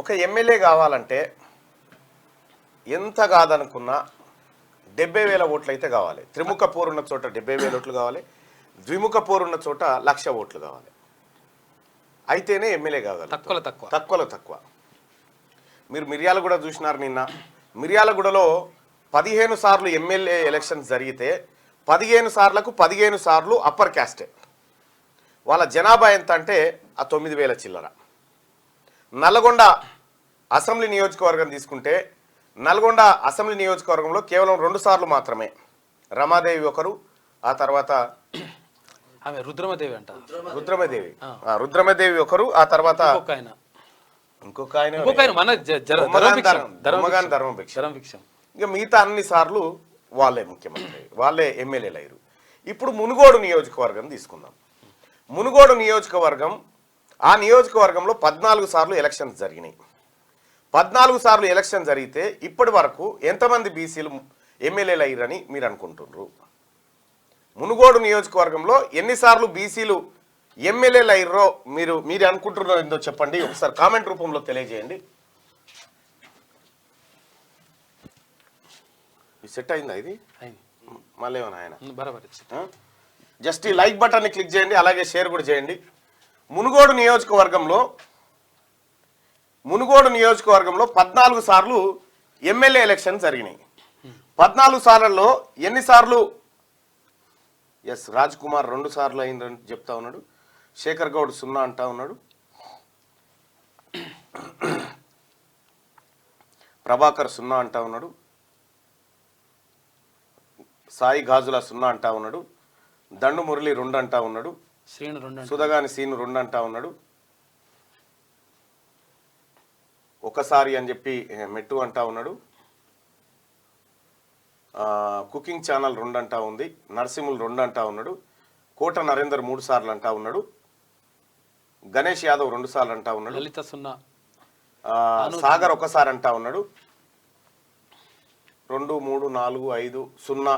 ఒక ఎమ్మెల్యే కావాలంటే ఎంత కాదనుకున్నా 70,000 ఓట్లు అయితే కావాలి. త్రిముఖ పోరున్న చోట 70,000 ఓట్లు కావాలి, ద్విముఖ పోరున్న చోట 1,00,000 ఓట్లు కావాలి. అయితేనే ఎమ్మెల్యే కావాలి. తక్కువలో తక్కువ. మీరు మిర్యాలగూడ చూసినారు. నిన్న మిర్యాలగూడలో 15 సార్లు ఎమ్మెల్యే ఎలక్షన్స్ జరిగితే 15 సార్లకు 15 సార్లు అప్పర్ క్యాస్టే. వాళ్ళ జనాభా ఎంత అంటే ఆ 9,000 చిల్లర. నల్గొండ అసెంబ్లీ నియోజకవర్గం తీసుకుంటే నల్గొండ అసెంబ్లీ నియోజకవర్గంలో కేవలం 2 సార్లు మాత్రమే రమాదేవి ఒకరు, ఆ తర్వాత రుద్రమదేవి ఒకరు, ఆ తర్వాత ఇంకొక ఆయన ధర్మభిక్షం. ఇక మిగతా అన్ని సార్లు వాళ్ళే ముఖ్యమంత్రి, వాళ్ళే ఎమ్మెల్యేలు అయ్యారు. ఇప్పుడు మునుగోడు నియోజకవర్గం తీసుకుందాం. మునుగోడు నియోజకవర్గం, ఆ నియోజకవర్గంలో 14 సార్లు ఎలక్షన్స్ జరిగినాయి. 14 సార్లు ఎలక్షన్ జరిగితే ఇప్పటి వరకు ఎంతమంది బీసీలు ఎమ్మెల్యేలు అయ్యారని మీరు అనుకుంటున్నారు? మునుగోడు నియోజకవర్గంలో ఎన్నిసార్లు బీసీలు ఎమ్మెల్యేలు అయ్యారో మీరు అనుకుంటున్నారో ఏందో చెప్పండి. ఒకసారి కామెంట్ రూపంలో తెలియజేయండి. సెట్ అయిందా ఇది? మళ్ళీ ఏమన్నా ఆయన జస్ట్ ఈ లైక్ బటన్ని క్లిక్ చేయండి, అలాగే షేర్ కూడా చేయండి. మునుగోడు నియోజకవర్గంలో 14 సార్లు ఎమ్మెల్యే ఎలక్షన్ జరిగినాయి. 14 సార్లలో ఎన్నిసార్లు రాజ్ కుమార్ 2 సార్లు అయిందని చెప్తా ఉన్నాడు, శేఖర్ గౌడ్ 0 అంటా ఉన్నాడు, ప్రభాకర్ 0 అంటా ఉన్నాడు, సాయి గాజుల 0 అంటా ఉన్నాడు, దండు మురళి 2 అంటా ఉన్నాడు, సుధగాని సీను 2 అంటా ఉన్నాడు, ఒకసారి అని చెప్పి మెట్టు అంటా ఉన్నాడు, కుకింగ్ ఛానల్ 2 అంటా ఉంది, నరసింహులు 2 అంటా ఉన్నాడు, కోట నరేందర్ 3 సార్లు అంటా ఉన్నాడు, గణేష్ యాదవ్ 2 సార్లు అంటా ఉన్నాడు, సాగర్ 1 సారి అంటా ఉన్నాడు, 2, 3, 4, 5, 0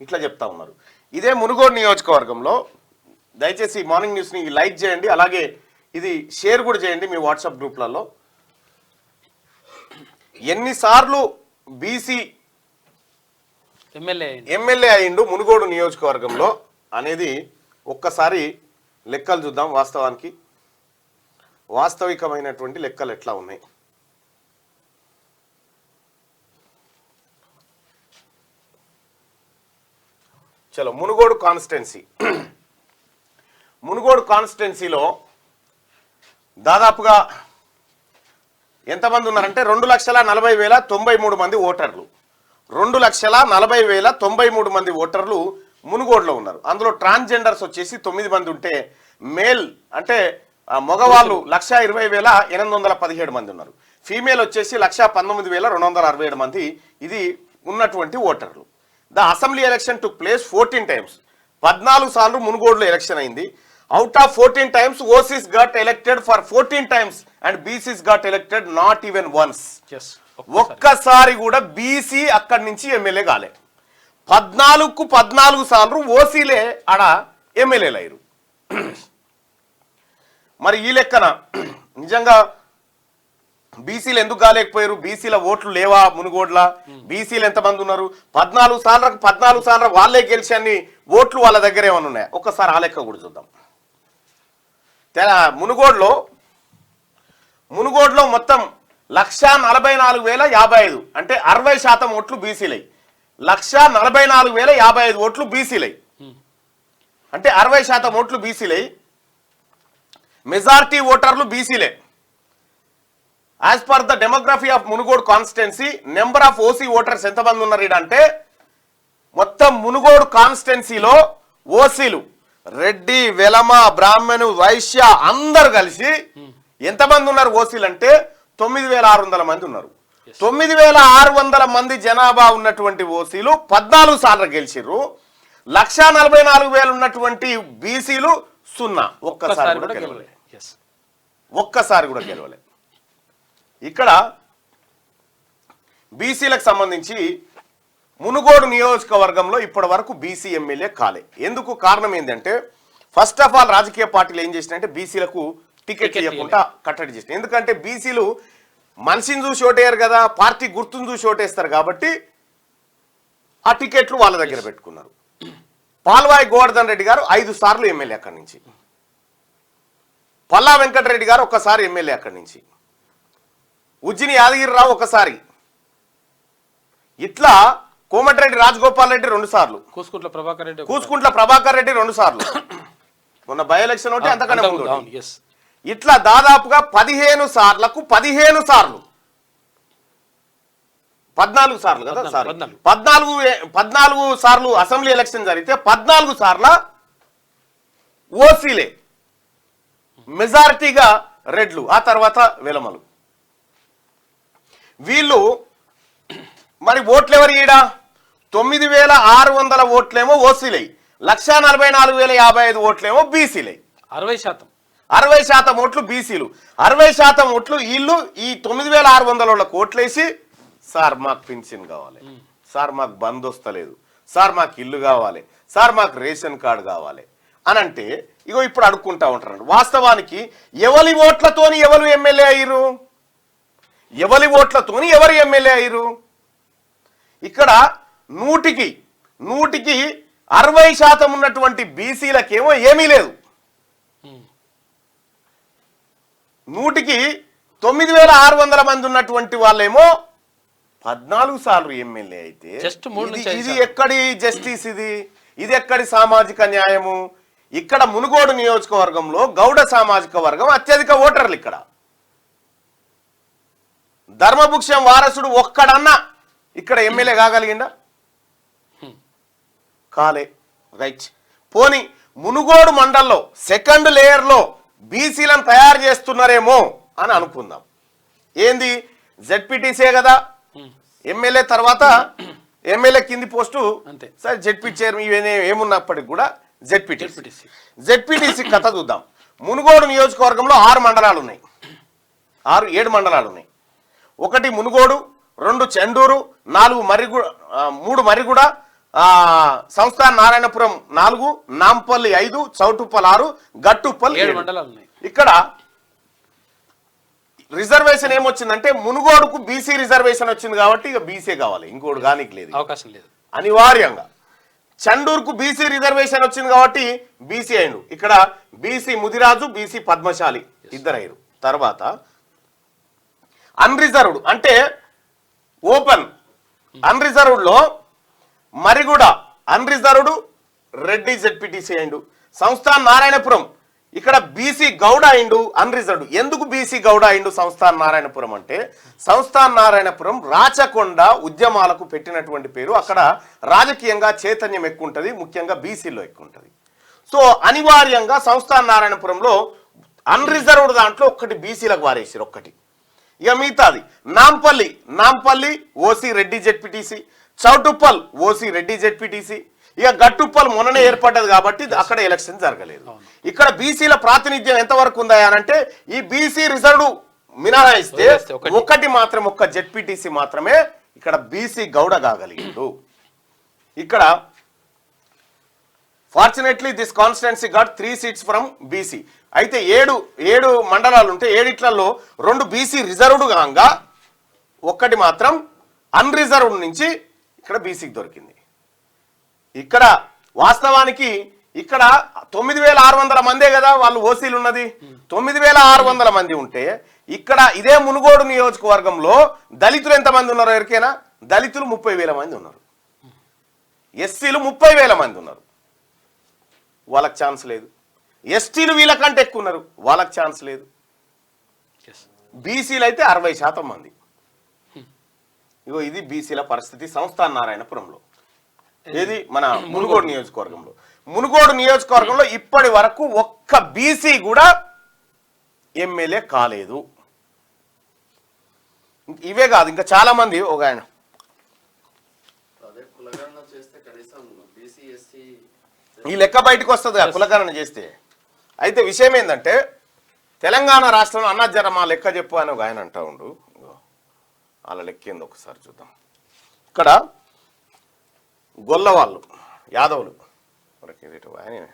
ఇట్లా చెప్తా ఉన్నారు. ఇదే మునుగోడు నియోజకవర్గంలో దయచేసి మార్నింగ్ న్యూస్ని లైక్ చేయండి, అలాగే ఇది షేర్ కూడా చేయండి మీ వాట్సాప్ గ్రూప్లలో. ఎన్నిసార్లు బీసీ ఎమ్మెల్యే అయిండు మునుగోడు నియోజకవర్గంలో అనేది ఒక్కసారి లెక్కలు చూద్దాం. వాస్తవికమైనటువంటి లెక్కలు ఎట్లా ఉన్నాయి. చలో మునుగోడు కాన్స్టిట్యున్సీలో దాదాపుగా ఎంతమంది ఉన్నారంటే 2,40,093 మంది ఓటర్లు. 2,40,093 మంది ఓటర్లు మునుగోడులో ఉన్నారు. అందులో ట్రాన్స్జెండర్స్ వచ్చేసి 9 మంది ఉంటే మేల్ అంటే మగవాళ్ళు 1,20,817 మంది ఉన్నారు. ఫీమేల్ వచ్చేసి 1,19,267 మంది ఇది ఉన్నటువంటి ఓటర్లు. The assembly election took place 14 times. 14 సార్లు మునుగోడులో ఎలక్షన్ అయింది. Out of 14 times OCs got elected for 14 times and BCs got elected not even once. ఒక్కసారి కూడా బీసీ అక్కడి నుంచి ఎమ్మెల్యే కాలే. 14కు 14 సార్లు ఓసీలే ఆడ ఎమ్మెల్యేలు అయ్యారు. మరి ఈ లెక్కన నిజంగా బీసీలు ఎందుకు కాలేకపోయారు? బీసీల ఓట్లు లేవా మునుగోడ్ల? బీసీలు ఎంతమంది ఉన్నారు? 14 సార్లు వాళ్ళే గెలిచి అన్ని ఓట్లు వాళ్ళ దగ్గర ఏమన్నా ఉన్నాయా? ఒక్కసారి ఆ లెక్క కూడా చూద్దాం. మునుగోడులో మొత్తం 1,44,055 అంటే 60% ఓట్లు బీసీలై. 1,44,055 ఓట్లు బీసీలై అంటే 60% ఓట్లు బీసీలై. మెజారిటీ ఓటర్లు బీసీలే. As per the demography of Munugode constituency number of OC voters ఎంతమంది ఉన్నారు అంటే మొత్తం మునుగోడు కాన్స్టిట్యున్సీలో ఓసీలు రెడ్డి, వెలమ, బ్రాహ్మణు, వైశ్య అందరు కలిసి ఎంతమంది ఉన్నారు ఓసీలు అంటే 9,600 మంది ఉన్నారు. 9,600 మంది జనాభా ఉన్నటువంటి ఓసీలు 14 సార్లు గెలిచిర్రు. 1,44,000 ఉన్నటువంటి బీసీలు 0. ఒక్కసారి కూడా గెలవలే. ఇక్కడ బీసీలకు సంబంధించి మునుగోడు నియోజకవర్గంలో ఇప్పటి వరకు బీసీ ఎమ్మెల్యే కాలే. ఎందుకు? కారణం ఏంటంటే ఫస్ట్ ఆఫ్ ఆల్ రాజకీయ పార్టీలు ఏం చేసినాయంటే బీసీలకు టికెట్ ఇవ్వకుండా కట్టడి చేసినాయి. ఎందుకంటే బీసీలు మనిషిని చూసి ఓటేయరు కదా, పార్టీ గుర్తును చూసి ఓటేస్తారు కాబట్టి ఆ టికెట్లు వాళ్ళ దగ్గర పెట్టుకున్నారు. పాల్వాయి గోవర్ధన్ రెడ్డి గారు 5 సార్లు ఎమ్మెల్యే అక్కడి నుంచి, పల్లా వెంకటరెడ్డి గారు ఒకసారి ఎమ్మెల్యే అక్కడి నుంచి, ఉజ్జిని యాదగిరిరావు ఒకసారి, ఇట్లా కోమటిరెడ్డి రాజగోపాల్ రెడ్డి 2 సార్లు, కూసుకుంట్ల ప్రభాకర్ రెడ్డి 2 సార్లు, మొన్న బై ఎలక్షన్ ఒకటి అంతకన్నా ముందు, ఇట్లా దాదాపుగా 15 సార్లకు 14 సార్లు 14 సార్లు కదా సార్, 14 సార్లు అసెంబ్లీ ఎలక్షన్ జరిగితే 14 సార్ల ఓసీలే మెజారిటీగా రెడ్లు, ఆ తర్వాత వెలమలు. వీళ్ళు మరి ఓట్లు ఎవరు ఈడ 9600 ఓట్లేమో ఓసీలై, 1,44,055 ఓట్లేమో బీసీలై, 60% ఓట్లు బీసీలు, 60% ఓట్లు వీళ్ళు ఈ 9600 ఓట్లేసి సార్ మాకు పెన్షన్ కావాలి, సార్ మాకు బంద్ వస్తలేదు, సార్ మాకు ఇల్లు కావాలి, సార్ మాకు రేషన్ కార్డు కావాలి అని అంటే ఇగో ఇప్పుడు అడుక్కుంటా ఉంటారు. వాస్తవానికి ఎవరి ఓట్లతోని ఎవరు ఎమ్మెల్యే అయ్యారు, ఎవరి ఓట్లతోని ఎవరు ఎమ్మెల్యే అయ్యారు? ఇక్కడ 100కి 60% ఉన్నటువంటి బీసీలకేమో ఏమీ లేదు, 100కి 9600 మంది ఉన్నటువంటి వాళ్ళేమో 14 సార్లు ఎమ్మెల్యే అయితే ఇది ఎక్కడి జస్టిస్, ఇది ఎక్కడి సామాజిక న్యాయము? ఇక్కడ మునుగోడు నియోజకవర్గంలో గౌడ సామాజిక వర్గం అత్యధిక ఓటర్లు. ఇక్కడ ధర్మభుక్షం వారసుడు ఒక్కడన్నా ఇక్కడ ఎమ్మెల్యే కాగలిగిందా? కాలే. రైట్, పోని మునుగోడు మండల్లో సెకండ్ లేయర్లో బీసీలను తయారు చేస్తున్నారేమో అని అనుకుందాం. ఏంది జెడ్పీటీసీ కదా, ఎమ్మెల్యే తర్వాత ఎమ్మెల్యే కింది పోస్టు సరే జెడ్పీ చైర్మన్ ఏమున్నప్పటికి కూడా జెడ్పీటీసీ కథ చూద్దాం. మునుగోడు నియోజకవర్గంలో 6 మండలాలు ఉన్నాయి, 7 మండలాలు ఉన్నాయి. 1 మునుగోడు, 2 చెండూరు, 3 మరిగూడ, సంస్థాన నారాయణపురం 4, నాంపల్లి 5, చౌటుప్పల్ 6, గట్టుప్పల్ 7 మండలాలు ఉన్నాయి. ఇక్కడ రిజర్వేషన్ ఏమొచ్చిందంటే మునుగోడుకు బీసీ రిజర్వేషన్ వచ్చింది కాబట్టి ఇక బీసీ కావాలి, ఇంకోటి కానికి లేదు, అవకాశం లేదు అనివార్యంగా. చండూరుకు బీసీ రిజర్వేషన్ వచ్చింది కాబట్టి బీసీ అయిండు. ఇక్కడ బీసీ ముదిరాజు, బీసీ పద్మశాలి 2 అయ్యారు. తర్వాత అన్రిజర్వ్డ్ అంటే ఓపెన్ అన్రిజర్వ్డ్ లో మరిగూడ అన్రిజర్వ్డ్ రెడ్డి జెడ్పీటీసీ అయిండు. సంస్థాన్ నారాయణపురం ఇక్కడ బీసీ గౌడ అయిండు అన్రిజర్వ్డ్. ఎందుకు బీసీ గౌడ అయిండు సంస్థాన్ నారాయణపురం అంటే సంస్థాన్ నారాయణపురం రాచకొండ ఉద్యమాలకు పెట్టినటువంటి పేరు. అక్కడ రాజకీయంగా చైతన్యం ఎక్కువ ఉంటుంది, ముఖ్యంగా బీసీలో ఎక్కువ ఉంటుంది. సో అనివార్యంగా సంస్థాన్ నారాయణపురంలో అన్రిజర్వ్డ్ దాంట్లో ఒక్కటి బీసీలకు వారేసారు ఒక్కటి. ఇక మిగతాది Nampally OC Reddy ZPTC, Choutuppal OC Reddy ZPTC. ఇక గట్టుప్పల్ మొన్ననే ఏర్పడ్డది కాబట్టి అక్కడ ఎలక్షన్ జరగలేదు. ఇక్కడ బీసీల ప్రాతినిధ్యం ఎంతవరకు ఉందా అంటే ఈ బీసీ రిజర్వ్ మినహాయిస్తే ఒక్క జెడ్పీటీసీ మాత్రమే ఇక్కడ బీసీ గౌడ కాగలిగిండు. ఇక్కడ fortunately this constituency got 3 seats from BC. అయితే 7 మండలాలు ఉంటే 7 2 బీసీ రిజర్వ్డ్ కాగా 1 మాత్రం అన్రిజర్వ్డ్ నుంచి ఇక్కడ బీసీకి దొరికింది. ఇక్కడ వాస్తవానికి ఇక్కడ 9600 మందే కదా వాళ్ళు ఓసీలు ఉన్నది. 9600 మంది ఉంటే ఇక్కడ ఇదే మునుగోడు నియోజకవర్గంలో దళితులు ఎంతమంది ఉన్నారో ఎరికేనా? దళితులు 30,000 మంది ఉన్నారు, ఎస్సీలు 30,000 మంది ఉన్నారు, వాళ్ళకి ఛాన్స్ లేదు. ఎస్టీలు వీళ్ళకంటే ఎక్కువ ఉన్నారు, వాళ్ళకి ఛాన్స్ లేదు. బీసీలు అయితే 60% మంది. ఇగో ఇది బీసీల పరిస్థితి సంస్థాన్ నారాయణపురంలో. ఏది మన మునుగోడు నియోజకవర్గంలో ఇప్పటి వరకు ఒక్క బీసీ కూడా ఎమ్మెల్యే కాలేదు. ఇవే కాదు ఇంకా చాలా మంది. ఒక ఆయన ఈ లెక్క బయటకు వస్తుంది కులగణన చేస్తే. అయితే విషయం ఏంటంటే తెలంగాణ రాష్ట్రంలో అన్నా జర మా లెక్క చెప్పు అని ఒక ఆయన అంటా ఉండు. వాళ్ళ లెక్క ఏందో ఒకసారి చూద్దాం. ఇక్కడ గొల్ల వాళ్ళు యాదవులు ఆయన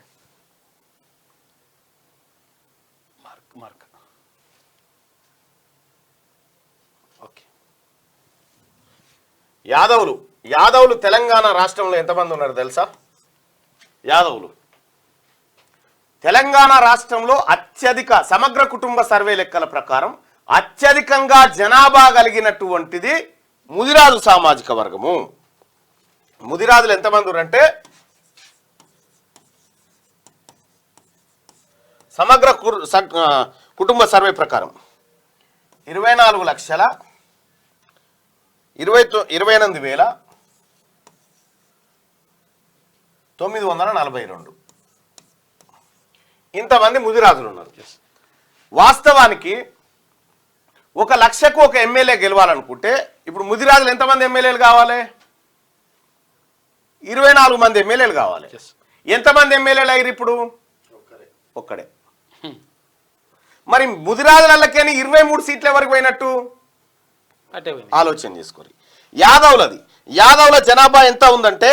యాదవులు తెలంగాణ రాష్ట్రంలో ఎంతమంది ఉన్నారు తెలుసా? యాదవులు తెలంగాణ రాష్ట్రంలో అత్యధిక సమగ్ర కుటుంబ సర్వే లెక్కల ప్రకారం అత్యధికంగా జనాభా కలిగినటువంటిది ముదిరాజు సామాజిక వర్గము. ముదిరాజులు ఎంతమంది ఉన్నారంటే సమగ్ర కుటుంబ సర్వే ప్రకారం 24,28,942 ఇంతమంది ముదిరాజులు ఉన్నారు. వాస్తవానికి 1,00,000కు ఒక ఎమ్మెల్యే గెలవాలనుకుంటే ఇప్పుడు ముదిరాజులు ఎంతమంది ఎమ్మెల్యేలు కావాలి? 24 మంది ఎమ్మెల్యేలు కావాలి. ఎంతమంది ఎమ్మెల్యేలు అయ్యారు ఇప్పుడు? ఒక్కడే. మరి ముదిరాజులకేని 23 సీట్ల వరకు పోయినట్టు ఆలోచన చేసుకోరు. యాదవుల జనాభా ఎంత ఉందంటే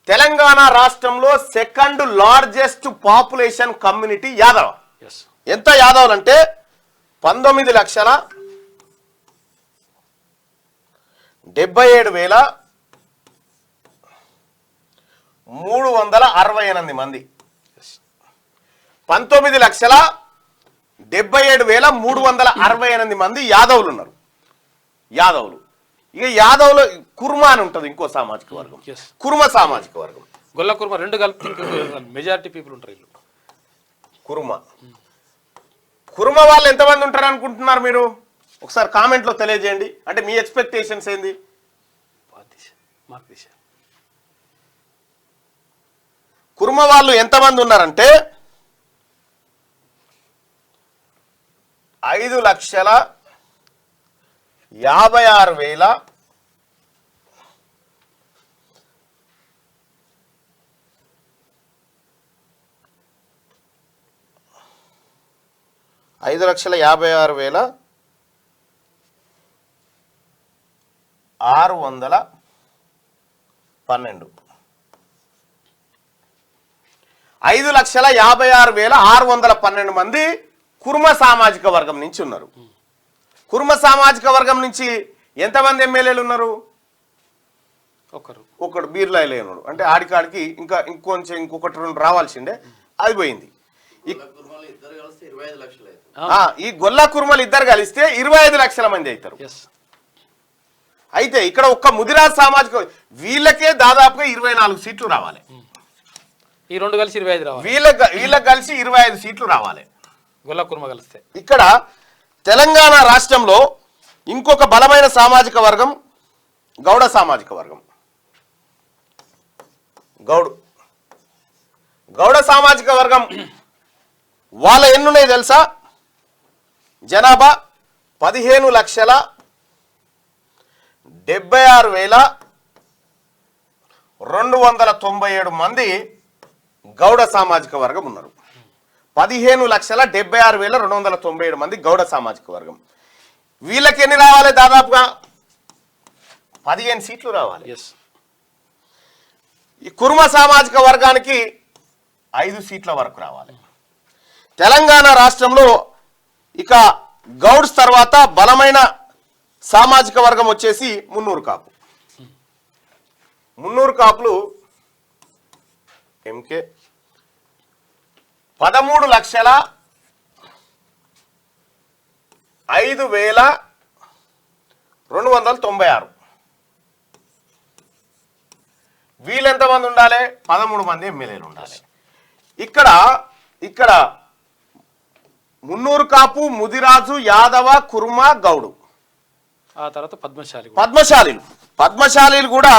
తెలంగాణ రాష్ట్రంలో second largest population community Yadava. ఎంత యాదవులు అంటే 19,77,368 మంది. 19,77,368 మంది యాదవులు ఉన్నారు. ఇక యాదవులు కుర్మా అని ఉంటుంది ఇంకో సామాజిక వర్గం, కుర్మ సామాజిక వర్గం. గొల్ల కుర్మ రెండు కలిపి మెజారిటీ పీపుల్ ఉంటారు. ఇల్లు కుర్మ వాళ్ళు ఎంతమంది ఉంటారు అనుకుంటున్నారు మీరు? ఒకసారి కామెంట్లో తెలియజేయండి. అంటే మీ ఎక్స్పెక్టేషన్స్ ఏంది? కుర్మ వాళ్ళు ఎంతమంది ఉన్నారంటే 5,56,000 5,56,612 5,56,612 మంది కుర్మ సామాజిక వర్గం నుంచి ఉన్నారు. కుర్మ సామాజిక వర్గం నుంచి ఎంతమంది ఎమ్మెల్యేలు ఉన్నారు? ఒకడు బీర్లాయిలే ఉన్నాడు. అంటే ఆడికాడికి ఇంకొకటి 2 రావాల్సిండే, అది పోయింది. ఈ గొల్ల కుర్మలు ఇద్దరు కలిస్తే 25 లక్షల మంది అవుతారు. అయితే ఇక్కడ ఒక్క ముదిరాజ్ సామాజిక వీళ్ళకే దాదాపుగా 24 సీట్లు రావాలి. ఈ రెండు కలిసి 25 రావాలి. వీళ్ళకి కలిసి 25 సీట్లు రావాలి గొల్ల కుర్మ కలిస్తే. ఇక్కడ తెలంగాణ రాష్ట్రంలో ఇంకొక బలమైన సామాజిక వర్గం గౌడ సామాజిక వర్గం. గౌడ సామాజిక వర్గం వాళ్ళ ఎన్నున్నాయి తెలుసా? జనాభా 15,76,297 మంది గౌడ సామాజిక వర్గం ఉన్నారు. 15,76,297 మంది గౌడ సామాజిక వర్గం. వీళ్ళకి ఎన్ని రావాలి? దాదాపుగా 15 సీట్లు రావాలి. ఈ కుర్మ సామాజిక వర్గానికి 5 సీట్ల వరకు రావాలి. తెలంగాణ రాష్ట్రంలో ఇక గౌడ్స్ తర్వాత బలమైన సామాజిక వర్గం వచ్చేసి మున్నూరు కాపు. మున్నూరు కాపులు ఎంకే 13,05,296. వీళ్ళు ఎంతమంది ఉండాలి? 13 మంది ఎమ్మెల్యేలు ఉండాలి. ఇక్కడ మున్నూరు కాపు, ముదిరాజు, యాదవ, కుర్మ, గౌడు, ఆ తర్వాత పద్మశాలీలు కూడా.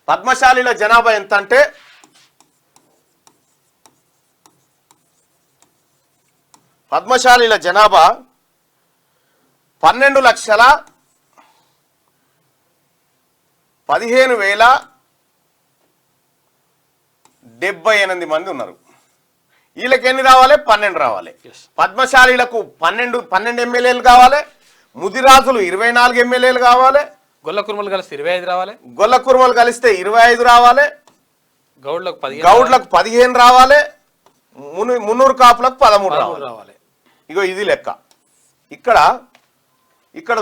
పద్మశాలీల జనాభా ఎంత అంటే పద్మశాలీల జనాభా 12,15,078 మంది ఉన్నారు. వీళ్ళకి ఎన్ని రావాలి? 12 రావాలి. పద్మశాలీలకు 12 ఎమ్మెల్యేలు కావాలి. ముదిరాజులు 24 ఎమ్మెల్యేలు కావాలి. గొల్ల కుర్మలు కలిస్తే 25 రావాలి. గొల్ల కుర్మలు కలిస్తే 25 రావాలి. గౌడ్లకు 15 రావాలి. మున్నూరు కాపులకు 13 రావాలి. ఇగో ఇది లెక్క. ఇక్కడ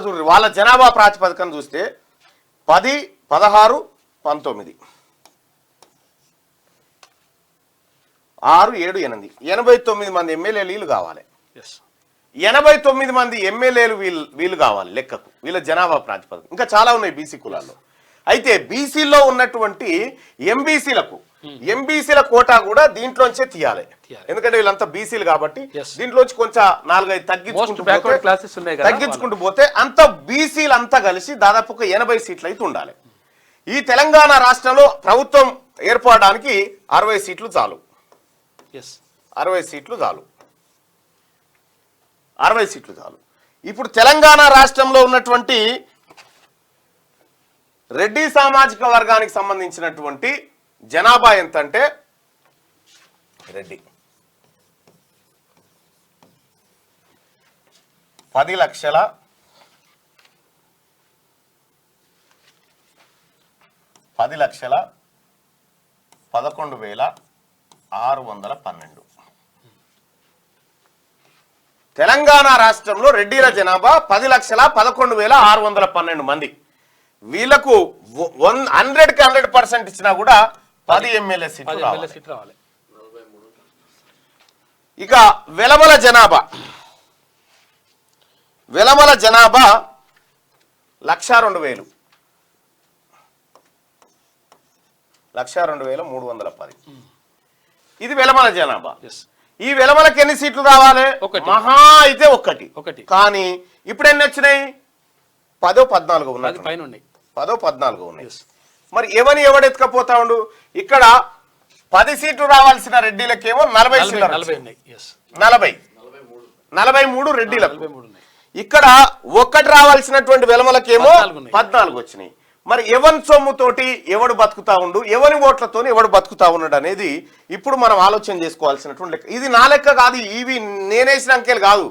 చూడండి, వాళ్ళ జనాభా ప్రాతిపదికన చూస్తే 10, 16, 19, 6, 7, 8 89 మంది ఎమ్మెల్యేలు వీళ్ళు కావాలి. ఎస్ 89 మంది ఎమ్మెల్యేలు వీళ్ళు కావాలి లెక్కకు, వీళ్ళ జనాభా ప్రాతిపదిక. ఇంకా చాలా ఉన్నాయి బీసీ కులాల్లో. అయితే బీసీలో ఉన్నటువంటి ఎంబీసీల కోటా కూడా దీంట్లోంచే తీయాలి. ఎందుకంటే వీళ్ళంతా బీసీలు కాబట్టి దీంట్లోంచి కొంచెం 4-5 తగ్గించుకుంటూ పోతే అంత బీసీలు అంతా కలిసి దాదాపు ఒక 80 సీట్లు అయితే ఉండాలి. ఈ తెలంగాణ రాష్ట్రంలో ప్రభుత్వం ఏర్పడడానికి 60 సీట్లు చాలు. 60 సీట్లు చాలు. 60 సీట్లు చాలు. ఇప్పుడు తెలంగాణ రాష్ట్రంలో ఉన్నటువంటి రెడ్డి సామాజిక వర్గానికి సంబంధించినటువంటి జనాభా ఎంత అంటే రెడ్డి 10,11,612. తెలంగాణ రాష్ట్రంలో రెడ్డిల జనాభా 10,11,612 మంది. వీళ్లకు 100కి 100% ఇచ్చినా కూడా 10 ఎమ్మెల్యే సీట్లు రావాలి. ఇక వెలమల జనాభా 1,02,000, 1,02,310. ఇది వెలమల జనాభా. ఈ వెలమలకి ఎన్ని సీట్లు రావాలి? మహా అయితే ఒకటి. కానీ ఇప్పుడు ఎన్ని వచ్చినాయి? 10-14 ఉన్నాయి. 10-14 ఉన్నాయి. మరి ఎవడెత్తుకపోతా ఉండు? ఇక్కడ 10 సీట్లు రావాల్సిన రెడ్డిలకేమో 40 సీట్లు, 43 రెడ్డిలకు. ఇక్కడ ఒక్కటి రావాల్సినటువంటి వెలమలకేమో 14 వచ్చినాయి. మరి ఎవరి సొమ్ముతోటి ఎవడు బతుకుతా ఉండు, ఎవరి ఓట్లతో ఎవడు బతుకుతా ఉన్నాడు అనేది ఇప్పుడు మనం ఆలోచన చేసుకోవాల్సినటువంటి లెక్క. ఇది నా లెక్క కాదు, ఇవి నేనేసిన అంకెలు కాదు,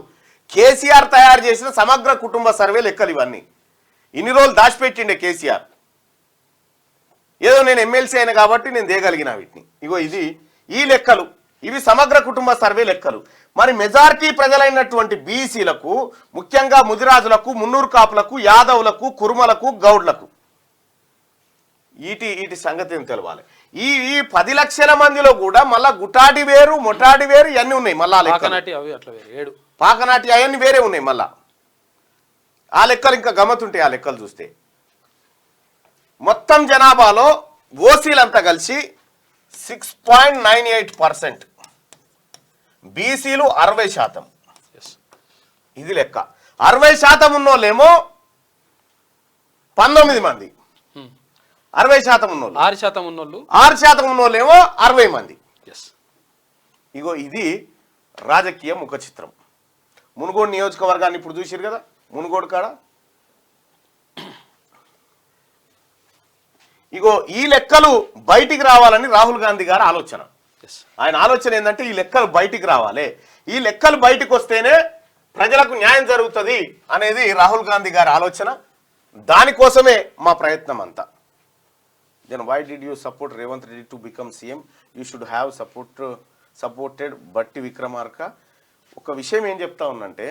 కేసీఆర్ తయారు చేసిన సమగ్ర కుటుంబ సర్వే లెక్కలు ఇవన్నీ. ఇన్ని రోజులు దాచిపెట్టిండే కేసీఆర్. ఏదో నేను ఎమ్మెల్సీ అయినా కాబట్టి నేను దేగలిగిన వీటిని. ఇగో ఈ లెక్కలు, ఇవి సమగ్ర కుటుంబ సర్వే లెక్కలు. మరి మెజారిటీ ప్రజలైనటువంటి బీసీలకు, ముఖ్యంగా ముదిరాజులకు, మున్నూరు కాపులకు, యాదవులకు, కురుమలకు, గౌడ్లకు ఈటి సంగతి ఏం తెలవాలి. ఈ 10 లక్షల మందిలో కూడా మళ్ళా గుటాడి వేరు, మొటాడి వేరు ఇవన్నీ ఉన్నాయి. మళ్ళా పాకనాటి అవన్నీ వేరే ఉన్నాయి. మళ్ళా ఆ లెక్కలు ఇంకా గమ్మతుంటాయి. ఆ లెక్కలు చూస్తే మొత్తం జనాభాలో ఓసీలంతా కలిసి 6.98%, బీసీలు 60%. ఇది లెక్క. 60% ఉన్నోళ్ళేమో 19 మంది, 60% ఉన్నోళ్ళు 6% ఉన్నోళ్ళేమో 60 మంది. ఇగో ఇది రాజకీయ ముఖ చిత్రం. మునుగోడు నియోజకవర్గాన్ని ఇప్పుడు చూసిరు కదా. మునుగోడు కాడ ఇగో ఈ లెక్కలు బయటికి రావాలని రాహుల్ గాంధీ గారి ఆలోచన. ఆయన ఆలోచన ఏంటంటే ఈ లెక్కలు బయటికి రావాలి, ఈ లెక్కలు బయటికి వస్తేనే ప్రజలకు న్యాయం జరుగుతుంది అనేది రాహుల్ గాంధీ గారి ఆలోచన. దానికోసమే మా ప్రయత్నం అంతా. Then why did you support Revanth Reddy to become CM? You should have supported Batti Vikramarka. ఒక విషయం ఏం చెప్తా ఉన్నంటే,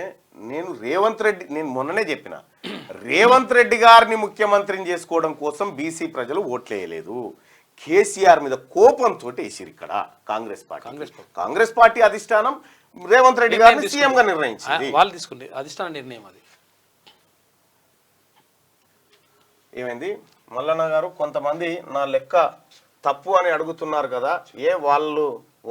నేను మొన్ననే చెప్పిన, రేవంత్ రెడ్డి గారిని ముఖ్యమంత్రిని చేసుకోవడం కోసం బీసీ ప్రజలు ఓట్లేయలేదు. కేసీఆర్ మీద కోపంతో వేసిరు ఇక్కడ కాంగ్రెస్ పార్టీ అధిష్టానం రేవంత్ రెడ్డి గారిని సీఎం గా నిర్ణయించింది. వాళ్ళు తీసుకుంటే అధిష్టాన నిర్ణయం అది. ఏమైంది మల్లన్న గారు? కొంతమంది నా లెక్క తప్పు అని అడుగుతున్నారు కదా,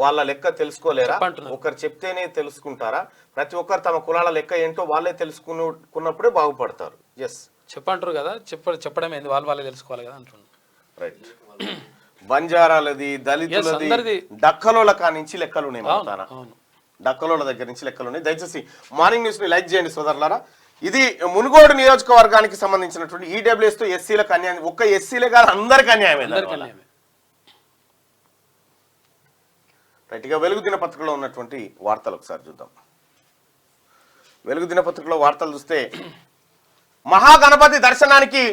వాళ్ళ లెక్క తెలుసుకోలేరా? ఒకరు చెప్తేనే తెలుసుకుంటారా? ప్రతి ఒక్కరు తమ కులాల లెక్క ఏంటో వాళ్ళే తెలుసుకున్నప్పుడే బాగుపడతారు. ఎస్ చెప్పంటారు కదా, చెప్పడం ఏంది, వాళ్ళే తెలుసుకోవాలి కదా అంటున్నారు. రైట్. బంజారాలది, దళితులది, డక్కలోల కానించి లెక్కలు ఉన్నాయి. డక్కలోల దగ్గర నుంచి లెక్కలు ఉన్నాయి. దయచేసి మార్నింగ్ న్యూస్ ని లైక్ చేయండి సోదరులారా. ఇది మునుగోడు నియోజకవర్గానికి సంబంధించినటువంటి ఈడబ్ల్యూఎస్ తో ఎస్సీలకు అన్యాయం. ఒక్క ఎస్సీలే కాదు, అందరికి అన్యాయమే. రైట్. ఇక వెలుగు దినపత్రికలో ఉన్నటువంటి వార్తలు ఒకసారి చూద్దాం. వెలుగు దినపత్రికలో వార్తలు చూస్తే, మహాగణపతి దర్శనానికి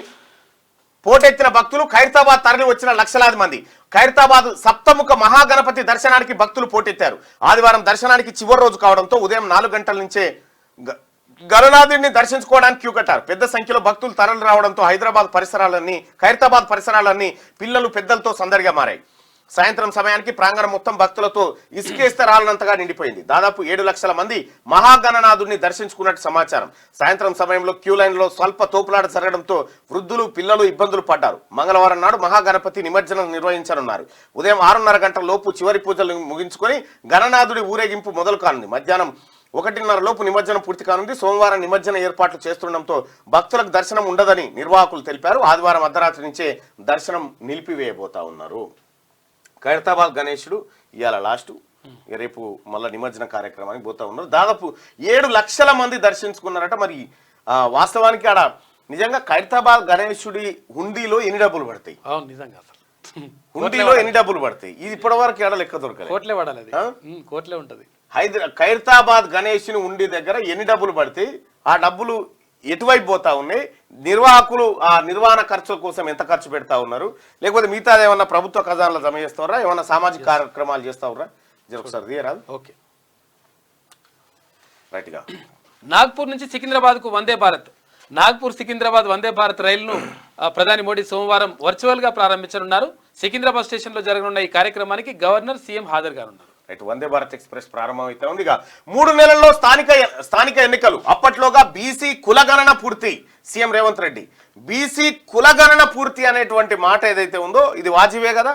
పోటెత్తిన భక్తులు, ఖైరతాబాద్ తరలి వచ్చిన లక్షలాది మంది. ఖైరతాబాద్ సప్తముఖ మహాగణపతి దర్శనానికి భక్తులు పోటెత్తారు. ఆదివారం దర్శనానికి చివరి రోజు కావడంతో ఉదయం 4 గంటల నుంచే గణనాథుడిని దర్శించుకోవడానికి క్యూ కట్టారు. పెద్ద సంఖ్యలో భక్తులు తరలి రావడంతో ఖైరతాబాద్ పరిసరాలన్నీ పిల్లలు పెద్దలతో సందడిగా మారాయి. సాయంత్రం సమయానికి ప్రాంగణం మొత్తం భక్తులతో ఇసుకేస్తే రాలనంతగా నిండిపోయింది. దాదాపు 7 లక్షల మంది మహాగణనాథుడిని దర్శించుకున్నట్టు సమాచారం. సాయంత్రం సమయంలో క్యూ లైన్లో స్వల్ప తోపులాట జరగడంతో వృద్ధులు పిల్లలు ఇబ్బందులు పడ్డారు. మంగళవారం నాడు మహాగణపతి నిమజ్జనం నిర్వహించనున్నారు. ఉదయం 6:30 గంటల లోపు చివరి పూజలు ముగించుకొని గణనాథుడి ఊరేగింపు మొదలు కానుంది. మధ్యాహ్నం 1:30 లోపు నిమజ్జనం పూర్తి కానుంది. సోమవారం నిమజ్జన ఏర్పాట్లు చేస్తుండటంతో భక్తులకు దర్శనం ఉండదని నిర్వాహకులు తెలిపారు. ఆదివారం అర్ధరాత్రి నుంచే దర్శనం నిలిపివేయబోతా ఉన్నారు. ఖైరతాబాద్ గణేశుడు ఇవాళ లాస్ట్, రేపు మళ్ళీ నిమజ్జన కార్యక్రమానికి పోతా ఉన్నారు. దాదాపు 7 లక్షల మంది దర్శించుకున్నారట. మరి వాస్తవానికి ఆడ నిజంగా ఖైరతాబాద్ గణేశుడి హుండీలో ఎన్ని డబ్బులు పడతాయి? నిజంగా హుండీలో ఎన్ని డబ్బులు పడతాయి? ఇది ఇప్పటి వరకు ఆడ లెక్క దొరకలేదు. కోట్లే పడాలి, కోట్లే ఉంటది. ఖైరతాబాద్ గణేశుని హుండీ దగ్గర ఎన్ని డబ్బులు పడతాయి? ఆ డబ్బులు ఎటువైపు పోతా ఉన్నాయి? నిర్వాహకులు ఆ నిర్వహణ ఖర్చుల కోసం ఎంత ఖర్చు పెడతా ఉన్నారు? లేకపోతే మిగతా ఏమన్నా ప్రభుత్వ ఖజానాలో జమ చేస్తారా? ఏమన్నా సామాజిక కార్యక్రమాలు చేస్తారా? ఒకసారి తీయరాదు. ఓకే, రైట్గా. నాగ్పూర్ నుంచి సికింద్రాబాద్కు వందే భారత్ సికింద్రాబాద్ వందే భారత్ రైలును ప్రధాని మోడీ సోమవారం వర్చువల్గా ప్రారంభించనున్నారు. సికింద్రాబాద్ స్టేషన్లో జరగనున్న ఈ కార్యక్రమానికి గవర్నర్, సీఎం హాజరు కానున్నారు. రైట్, వందే భారత్ ఎక్స్ప్రెస్ ప్రారంభమైతే ఉంది. 3 నెలల్లో స్థానిక ఎన్నికలు. అప్పట్లోగా బీసీ కులగణన పూర్తి. సీఎం రేవంత్ రెడ్డి బీసీ కులగణన పూర్తి అనేటువంటి మాట ఏదైతే ఉందో ఇది వాజివే కదా,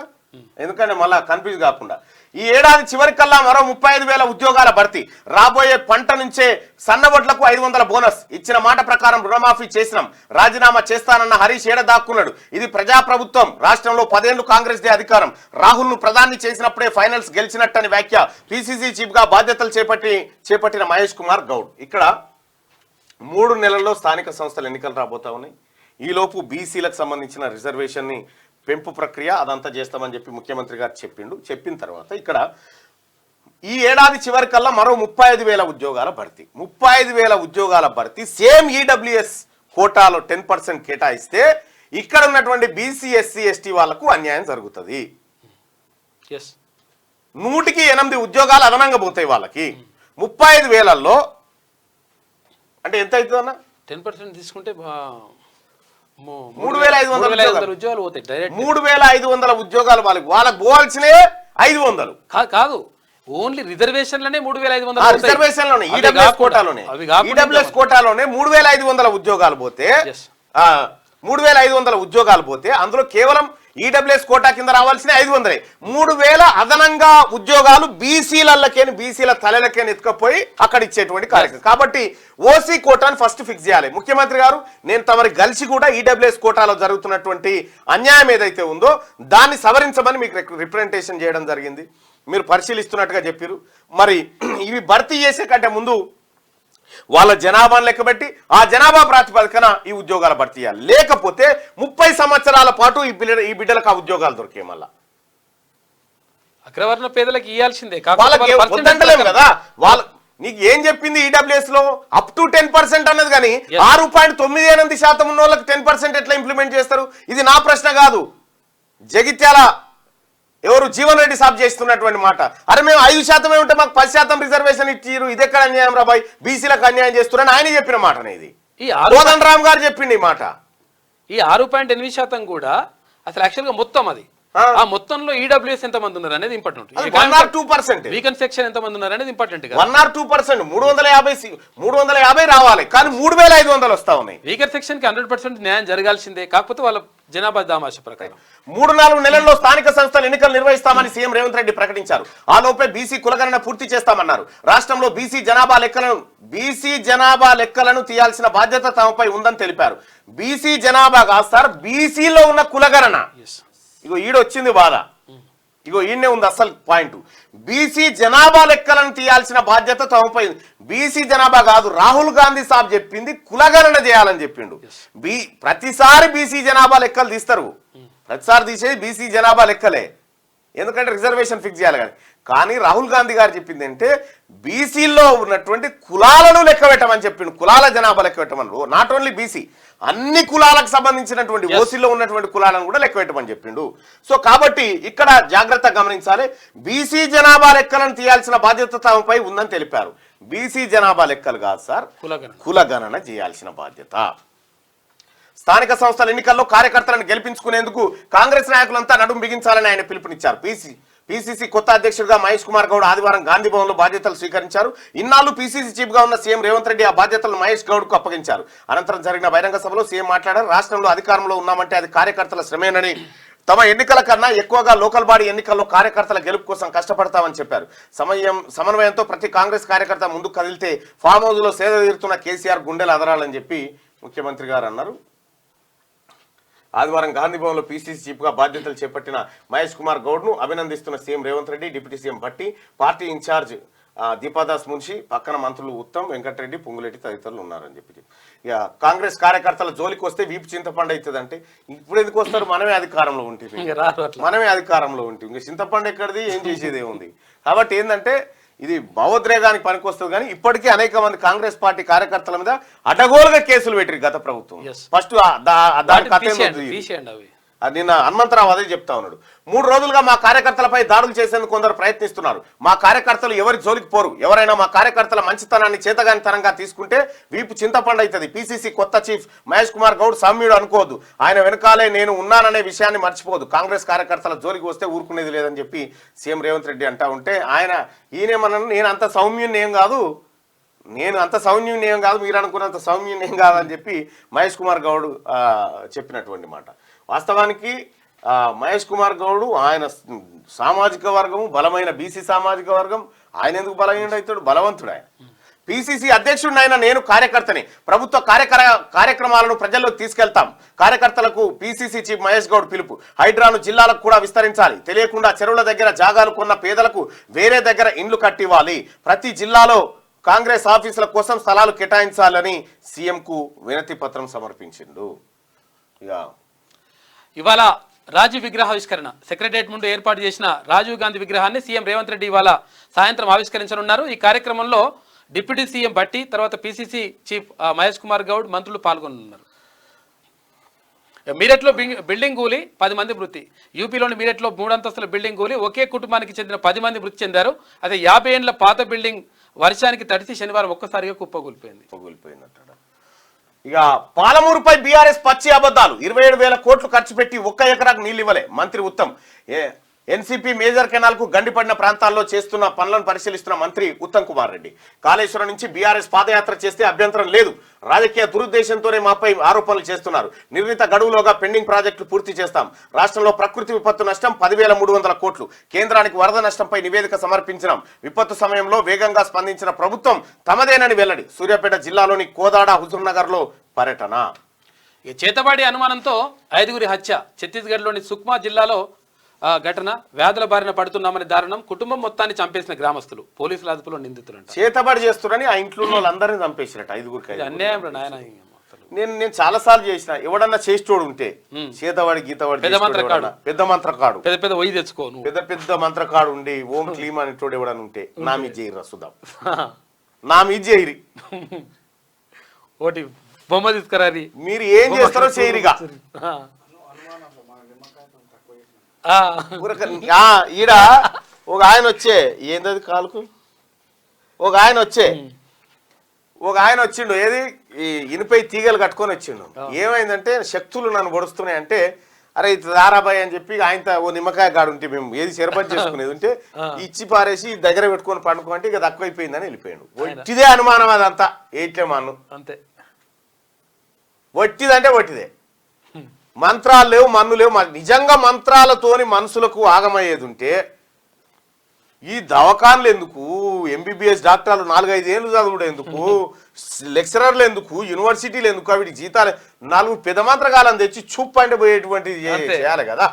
ఎందుకంటే మళ్ళా కన్ఫ్యూజ్ కాకుండా. ఈ ఏడాది చివరికల్లా మరో 35,000 ఉద్యోగాల భర్తీ. రాబోయే పంట నుంచే సన్నబొడ్లకు 500 బోనస్. ఇచ్చిన మాట ప్రకారం రుణమాఫీ చేసినాం. రాజీనామా చేస్తానన్న హరీష్ ఏడ దాక్కున్నాడు? ఇది ప్రజాప్రభుత్వం. రాష్ట్రంలో 10 ఏళ్లు కాంగ్రెస్ దే అధికారం. రాహుల్ ను ప్రధాని చేసినప్పుడే ఫైనల్స్ గెలిచినట్టని వ్యాఖ్య. పిసిసి చీఫ్ గా బాధ్యతలు చేపట్టిన మహేష్ కుమార్ గౌడ్. ఇక్కడ 3 నెలల్లో స్థానిక సంస్థల ఎన్నికలు రాబోతా ఉన్నాయి. ఈలోపు బీసీలకు సంబంధించిన రిజర్వేషన్ ని పెంపు ప్రక్రియ అదంతా చేస్తామని చెప్పి ముఖ్యమంత్రి గారు చెప్పిన తర్వాత ఇక్కడ ఈ ఏడాది చివరికల్లా మరో 35,000 ఉద్యోగాల భర్తీ. 35,000 ఉద్యోగాల భర్తీ. సేమ్ ఈడబ్ల్యూఎస్ కోటాలో 10% కేటాయిస్తే ఇక్కడ ఉన్నటువంటి బీసీ, ఎస్సీ, ఎస్టీ వాళ్లకు అన్యాయం జరుగుతుంది. 100కి 8 ఉద్యోగాలు అదనంగా పోతాయి వాళ్ళకి. 35,000లో అంటే ఎంత అవుతుంది అన్న? 10% తీసుకుంటే 3,500 ఉద్యోగాలు పోతాయి. 3,500 ఉద్యోగాలు వాళ్ళకి పోవాల్సినే 500 కాదు, ఓన్లీ రిజర్వేషన్లనే 3,500. రిజర్వేషన్లోనే ఈడబ్ల్యూఎస్ కోటాలోనే 3,500 ఉద్యోగాలు పోతే 3,500 ఉద్యోగాలు పోతే అందులో కేవలం ఈడబ్ల్యూఎస్ కోటా కింద రావాల్సిన 500. 3,000 అదనంగా ఉద్యోగాలు బీసీల తలలకేని ఎత్తుకపోయి అక్కడ ఇచ్చేటువంటి కార్యక్రమం. కాబట్టి ఓసీ కోటాను ఫస్ట్ ఫిక్స్ చేయాలి. ముఖ్యమంత్రి గారు నేను తమరి కలిసి కూడా ఈడబ్ల్యూఎస్ కోటాలో జరుగుతున్నటువంటి అన్యాయం ఏదైతే ఉందో దాన్ని సవరించమని మీకు రిప్రజెంటేషన్ చేయడం జరిగింది. మీరు పరిశీలిస్తున్నట్టుగా చెప్పారు. మరి ఇవి భర్తీ చేసే కంటే ముందు వాళ్ళ జనాభాను లెక్కబెట్టి ఆ జనాభా ప్రాతిపదికన ఈ ఉద్యోగాలు భర్తీ చేయాలి. లేకపోతే 30 సంవత్సరాల పాటు ఈ బిడ్డలకు ఆ ఉద్యోగాలు దొరికే. మళ్ళా అగ్రవర్ణ పేదలకు ఇవ్వాల్సిందే వద్దంటలేము కదా. నీకు ఏం చెప్పింది ఈడబ్ల్యూఎస్ లో అప్ టు 10% అన్నది, కానీ 6.98% ఉన్న వాళ్ళకి 10% ఎట్లా ఇంప్లిమెంట్ చేస్తారు? ఇది నా ప్రశ్న కాదు. జగిత్యాల ఎవరు జీవన్ రెడ్డి సాబ్ చేస్తున్నటువంటి మాట. అరే మేము 5% ఉంటే మాకు 10% రిజర్వేషన్ ఇచ్చారు, ఇది ఎక్కడ అన్యాయం రా బాయ్, బీసీలకు అన్యాయం చేస్తున్నారని ఆయన చెప్పిన మాట అనేది. కోదండ రామ్ గారు చెప్పింది ఈ మాట. ఈ 6.8% కూడా అసలు యాక్చువల్ గా మొత్తం అది ఆ మొత్తంలో ఈడబ్ల్యూఎస్ ఎంత మంది ఉన్నారు అనేది ఇంపార్టెంట్. 1 or 2% వీకెండ్ సెక్షన్ ఎంత మంది ఉన్నారు అనేది ఇంపార్టెంట్. 1 or 2% 350 రావాలి, కానీ 3,500 వస్తా ఉన్నాయి. వీకెండ్ సెక్షన్ కి 100% న్యాయం జరగాల్సిందే. కాకపోతే వాళ్ళ జనాభా దామాష ప్రకారం 3-4 నెలల్లో స్థానిక సంస్థల ఎన్నికలు నిర్వహిస్తామని సీఎం రేవంత్ రెడ్డి ప్రకటించారు. ఆ లోపే బీసీ కులగణన పూర్తి చేస్తామన్నారు. రాష్ట్రంలో బీసీ జనాభా లెక్కలను తీయాల్సిన బాధ్యత తమపై ఉందని తెలిపారు. బీసీ జనాభా కాదు సార్, బీసీలో ఉన్న కులగణన. ఇగో ఈడొచ్చింది బాధ. ఇగో ఈయనే ఉంది అసలు పాయింట్. బీసీ జనాభా లెక్కలను తీయాల్సిన బాధ్యత తమపై. బీసీ జనాభా కాదు, రాహుల్ గాంధీ సాబ్ చెప్పింది కులగణన చేయాలని చెప్పిండు. ప్రతిసారి బీసీ జనాభా లెక్కలు తీస్తారు, ప్రతిసారి తీసేది బీసీ జనాభా లెక్కలే. ఎందుకంటే రిజర్వేషన్ ఫిక్స్ చేయాలి కానీ రాహుల్ గాంధీ గారు చెప్పింది అంటే బీసీల్లో ఉన్నటువంటి కులాలను లెక్క పెట్టమని చెప్పిండు. కులాల జనాభా లెక్క పెట్టమని, నాట్ ఓన్లీ బీసీ, అన్ని కులాలకు సంబంధించినటువంటి ఓసీలో ఉన్నటువంటి కులాలను కూడా లెక్క పెట్టమని చెప్పిండు. సో కాబట్టి ఇక్కడ జాగ్రత్తగా గమనించాలి, బీసీ జనాభా లెక్కలను తీయాల్సిన బాధ్యత తమపై ఉందని తెలిపారు. బీసీ జనాభా లెక్కలు కాదు సార్, కులగణన చేయాల్సిన బాధ్యత. స్థానిక సంస్థల ఎన్నికల్లో కార్యకర్తలను గెలిపించుకునేందుకు కాంగ్రెస్ నాయకులంతా నడుం బిగించాలని ఆయన పిలుపునిచ్చారు. పీసీసీ కొత్త అధ్యక్షుడిగా మహేష్ కుమార్ గౌడ్ ఆదివారం గాంధీ భవన్లో బాధ్యతలు స్వీకరించారు. ఇన్నాళ్లు పీసీసీ చీఫ్ గా ఉన్న సీఎం రేవంత్ రెడ్డి ఆ బాధ్యతలను మహేష్ గౌడ్ కు అప్పగించారు. అనంతరం జరిగిన బహిరంగ సభలో సీఎం మాట్లాడారు. రాష్ట్రంలో అధికారంలో ఉన్నామంటే అది కార్యకర్తల శ్రమేనని, తమ ఎన్నికల కన్నా ఎక్కువగా లోకల్ బాడీ ఎన్నికల్లో కార్యకర్తల గెలుపు కోసం కష్టపడతామని చెప్పారు. సమన్వయంతో ప్రతి కాంగ్రెస్ కార్యకర్త ముందుకు కదిలితే ఫామ్ హౌస్ లో సేద తీరుతున్న కేసీఆర్ గుండెలు అదరాలని చెప్పి ముఖ్యమంత్రి గారు అన్నారు. ఆదివారం గాంధీ భవన్లో పీసీసీ చీఫ్గా బాధ్యతలు చేపట్టిన మహేష్ కుమార్ గౌడ్ను అభినందిస్తున్న CM Revanth Reddy, deputy CM Bhatti, party in charge Deepa Das Munshi, పక్కన మంత్రులు ఉత్తమ్, వెంకటరెడ్డి, పొంగులేటి తదితరులు ఉన్నారని చెప్పి. ఇక కాంగ్రెస్ కార్యకర్తల జోలికి వస్తే వీపు చింతపండు అవుతుంది అంటే ఇప్పుడు ఎందుకు వస్తారు? మనమే అధికారంలో ఉంటుంది, ఇంకా చింతపండు ఎక్కడిది, ఏం చేసేది ఏముంది? కాబట్టి ఏంటంటే ఇది భావోద్రేగానికి పనికొస్తుంది. కానీ ఇప్పటికీ అనేక మంది కాంగ్రెస్ పార్టీ కార్యకర్తల మీద అడ్డగోలుగా కేసులు పెట్టిరు గత ప్రభుత్వం. ఫస్ట్ నిన్న హనుమంతరావు అదే చెప్తా ఉన్నాడు. 3 రోజులుగా మా కార్యకర్తలపై దాడులు చేసేందుకు కొందరు ప్రయత్నిస్తున్నారు. మా కార్యకర్తలు ఎవరి జోలికి పోరు. ఎవరైనా మా కార్యకర్తల మంచితనాన్ని చేతగానితనంగా తీసుకుంటే వీపు చింతపండు అవుతుంది. పీసీసీ కొత్త చీఫ్ మహేష్ కుమార్ గౌడ్ సౌమ్యుడు అనుకోవద్దు, ఆయన వెనకాలే నేను ఉన్నాననే విషయాన్ని మర్చిపోదు. కాంగ్రెస్ కార్యకర్తల జోలికి వస్తే ఊరుకునేది లేదని చెప్పి సీఎం రేవంత్ రెడ్డి అంటా ఉంటే ఈయనేమన్నాను, నేను అంత సౌమ్యుని ఏం కాదు, మీరు అనుకున్నంత సౌమ్యుని ఏం కాదని చెప్పి మహేష్ కుమార్ గౌడ్ చెప్పినటువంటి మాట. వాస్తవానికి మహేష్ కుమార్ గౌడ్ ఆయన సామాజిక వర్గము బలమైన బీసీ సామాజిక వర్గం, ఆయన ఎందుకు బలహీనుడు అవుతాడు? బలవంతుడు ఆయన. పీసీసీ అధ్యక్షుడిని అయినా నేను కార్యకర్తని, ప్రభుత్వ కార్యక్రమాలను ప్రజల్లోకి తీసుకెళ్తాం. కార్యకర్తలకు పీసీసీ చీఫ్ మహేష్ గౌడ్ పిలుపు. హైడ్రాను జిల్లాలకు కూడా విస్తరించాలి. తెలియకుండా చెరువుల దగ్గర జాగాలు కొన్న పేదలకు వేరే దగ్గర ఇండ్లు కట్టివ్వాలి. ప్రతి జిల్లాలో కాంగ్రెస్ ఆఫీసుల కోసం స్థలాలు కేటాయించాలని సీఎంకు వినతి పత్రం సమర్పించిండు. ఇవాళ రాజీవ్ విగ్రహావిష్కరణ సెక్రటరియట్ ముందు ఏర్పాటు చేసిన రాజీవ్ గాంధీ విగ్రహాన్ని సీఎం రేవంత్ రెడ్డి ఇవాళ సాయంత్రం ఆవిష్కరించనున్నారు. ఈ కార్యక్రమంలో డిప్యూటీ సీఎం భట్టి, తర్వాత పీసీసీ చీఫ్ మహేష్ కుమార్ గౌడ్, మంత్రులు పాల్గొనున్నారు. మీరట్లో బిల్డింగ్ కూలి 10 మంది మృతి. యూపీలోని మీరట్లో 3 అంతస్తుల బిల్డింగ్ కూలి ఒకే కుటుంబానికి చెందిన 10 మంది మృతి చెందారు. అదే 50 ఏళ్ల పాత బిల్డింగ్ వర్షానికి తడిసి శనివారం ఒక్కసారిగా కుప్పకూలిపోయింది. ఇక పాలమూరుపై బీఆర్ఎస్ పచ్చి అబద్ధాలు. 27,000 కోట్లు ఖర్చు పెట్టి 1 ఎకరాకు నీళ్లు ఇవ్వలే. మంత్రి ఉత్తమ్. ఎన్సీపీ మేజర్ కెనాల్ కు గండిపడిన ప్రాంతాల్లో చేస్తున్న పనులను పరిశీలిస్తున్న మంత్రి ఉత్తమ్ కుమార్ రెడ్డి. కాళేశ్వరం నుంచి బీఆర్ఎస్ పాదయాత్ర చేస్తే అభ్యంతరం లేదు, రాజకీయ దురుద్దేశంతోనే మాపై ఆరోపణలు చేస్తున్నారు. నిర్ణీత గడువులోగా పెండింగ్ ప్రాజెక్టులు పూర్తి చేస్తాం. రాష్ట్రంలో ప్రకృతి విపత్తు నష్టం 10,300 కోట్లు. కేంద్రానికి వరద నష్టంపై నివేదిక సమర్పించినాం. విపత్తు సమయంలో వేగంగా స్పందించిన ప్రభుత్వం తమదేనని వెల్లడి. సూర్యాపేట జిల్లాలోని కోదాడ, హుజూర్నగర్ లో పర్యటన. చేతబడి అనుమానంతో 5గురి హత్య. ఛత్తీస్గఢ్లోని సుక్మా జిల్లాలో ఘటన. వ్యాధుల బారిన పడుతున్నామని దారుణం. కుటుంబం మొత్తాన్ని చంపేసిన గ్రామస్తులు. పోలీసుల అదుపులో నిందితులు. చేతబడి చేస్తున్నారని ఆ ఇంట్లో వాళ్ళందరినీ చంపేసినట్టు 5గురికి. అన్యాయం నాయన. నేను చాలా సార్లు చేసిన. ఎవడన్నా చేసేటోడు ఉంటే చేతబడి గీతబడి పెద్ద మంత్రకాడు పెద్ద ఒయ్యి తెచ్చుకో. పెద్ద మంత్రకాడు ఉండి ఓం క్లీమ్ అనేటోడు ఎవడన్నా ఉంటే నా మీద చేయరు సుధాం, నా మీద చేయరి. ఒకటి బొమ్మ తీసుకురారి. మీరు ఏం చేస్తారో చేయరిగా. ఈడ ఒక ఆయన వచ్చే ఏందది కాలుకు ఒక ఆయన వచ్చిండు. ఏది ఇనిపై తీగలు కట్టుకొని వచ్చిండు. ఏమైందంటే శక్తులు నన్ను పొడుస్తున్నాయి అంటే, అరే ఇది దారాబాయ్ అని చెప్పి ఆయనతో ఓ నిమ్మకాయ కాడు ఉంటే మేము ఏది షర్బత్ చేసుకునేది ఉంటే ఇచ్చి పారేసి దగ్గర పెట్టుకొని పండుకోమంటే ఇక తక్కువైపోయిందని వెళ్ళిపోయాడు. వట్టిదే అనుమానం అదంతా. ఏట్లే మాను అంతే. వట్టిదంటే వట్టిదే. మంత్రాలు లేవు, మన్ను లేవు. నిజంగా మంత్రాలతోని మనుషులకు ఆగమయ్యేది ఉంటే ఈ దవాఖాన్లు ఎందుకు, ఎంబీబీఎస్ డాక్టర్లు 4-5 ఏళ్ళు చదువుడు ఎందుకు, లెక్చరర్లు ఎందుకు, యూనివర్సిటీలు ఎందుకు, వీటి జీతాలు 4 పెద్ద మంత్రకాలను తెచ్చి చుప్ అంటే పోయేటువంటిది చేయాలి కదా.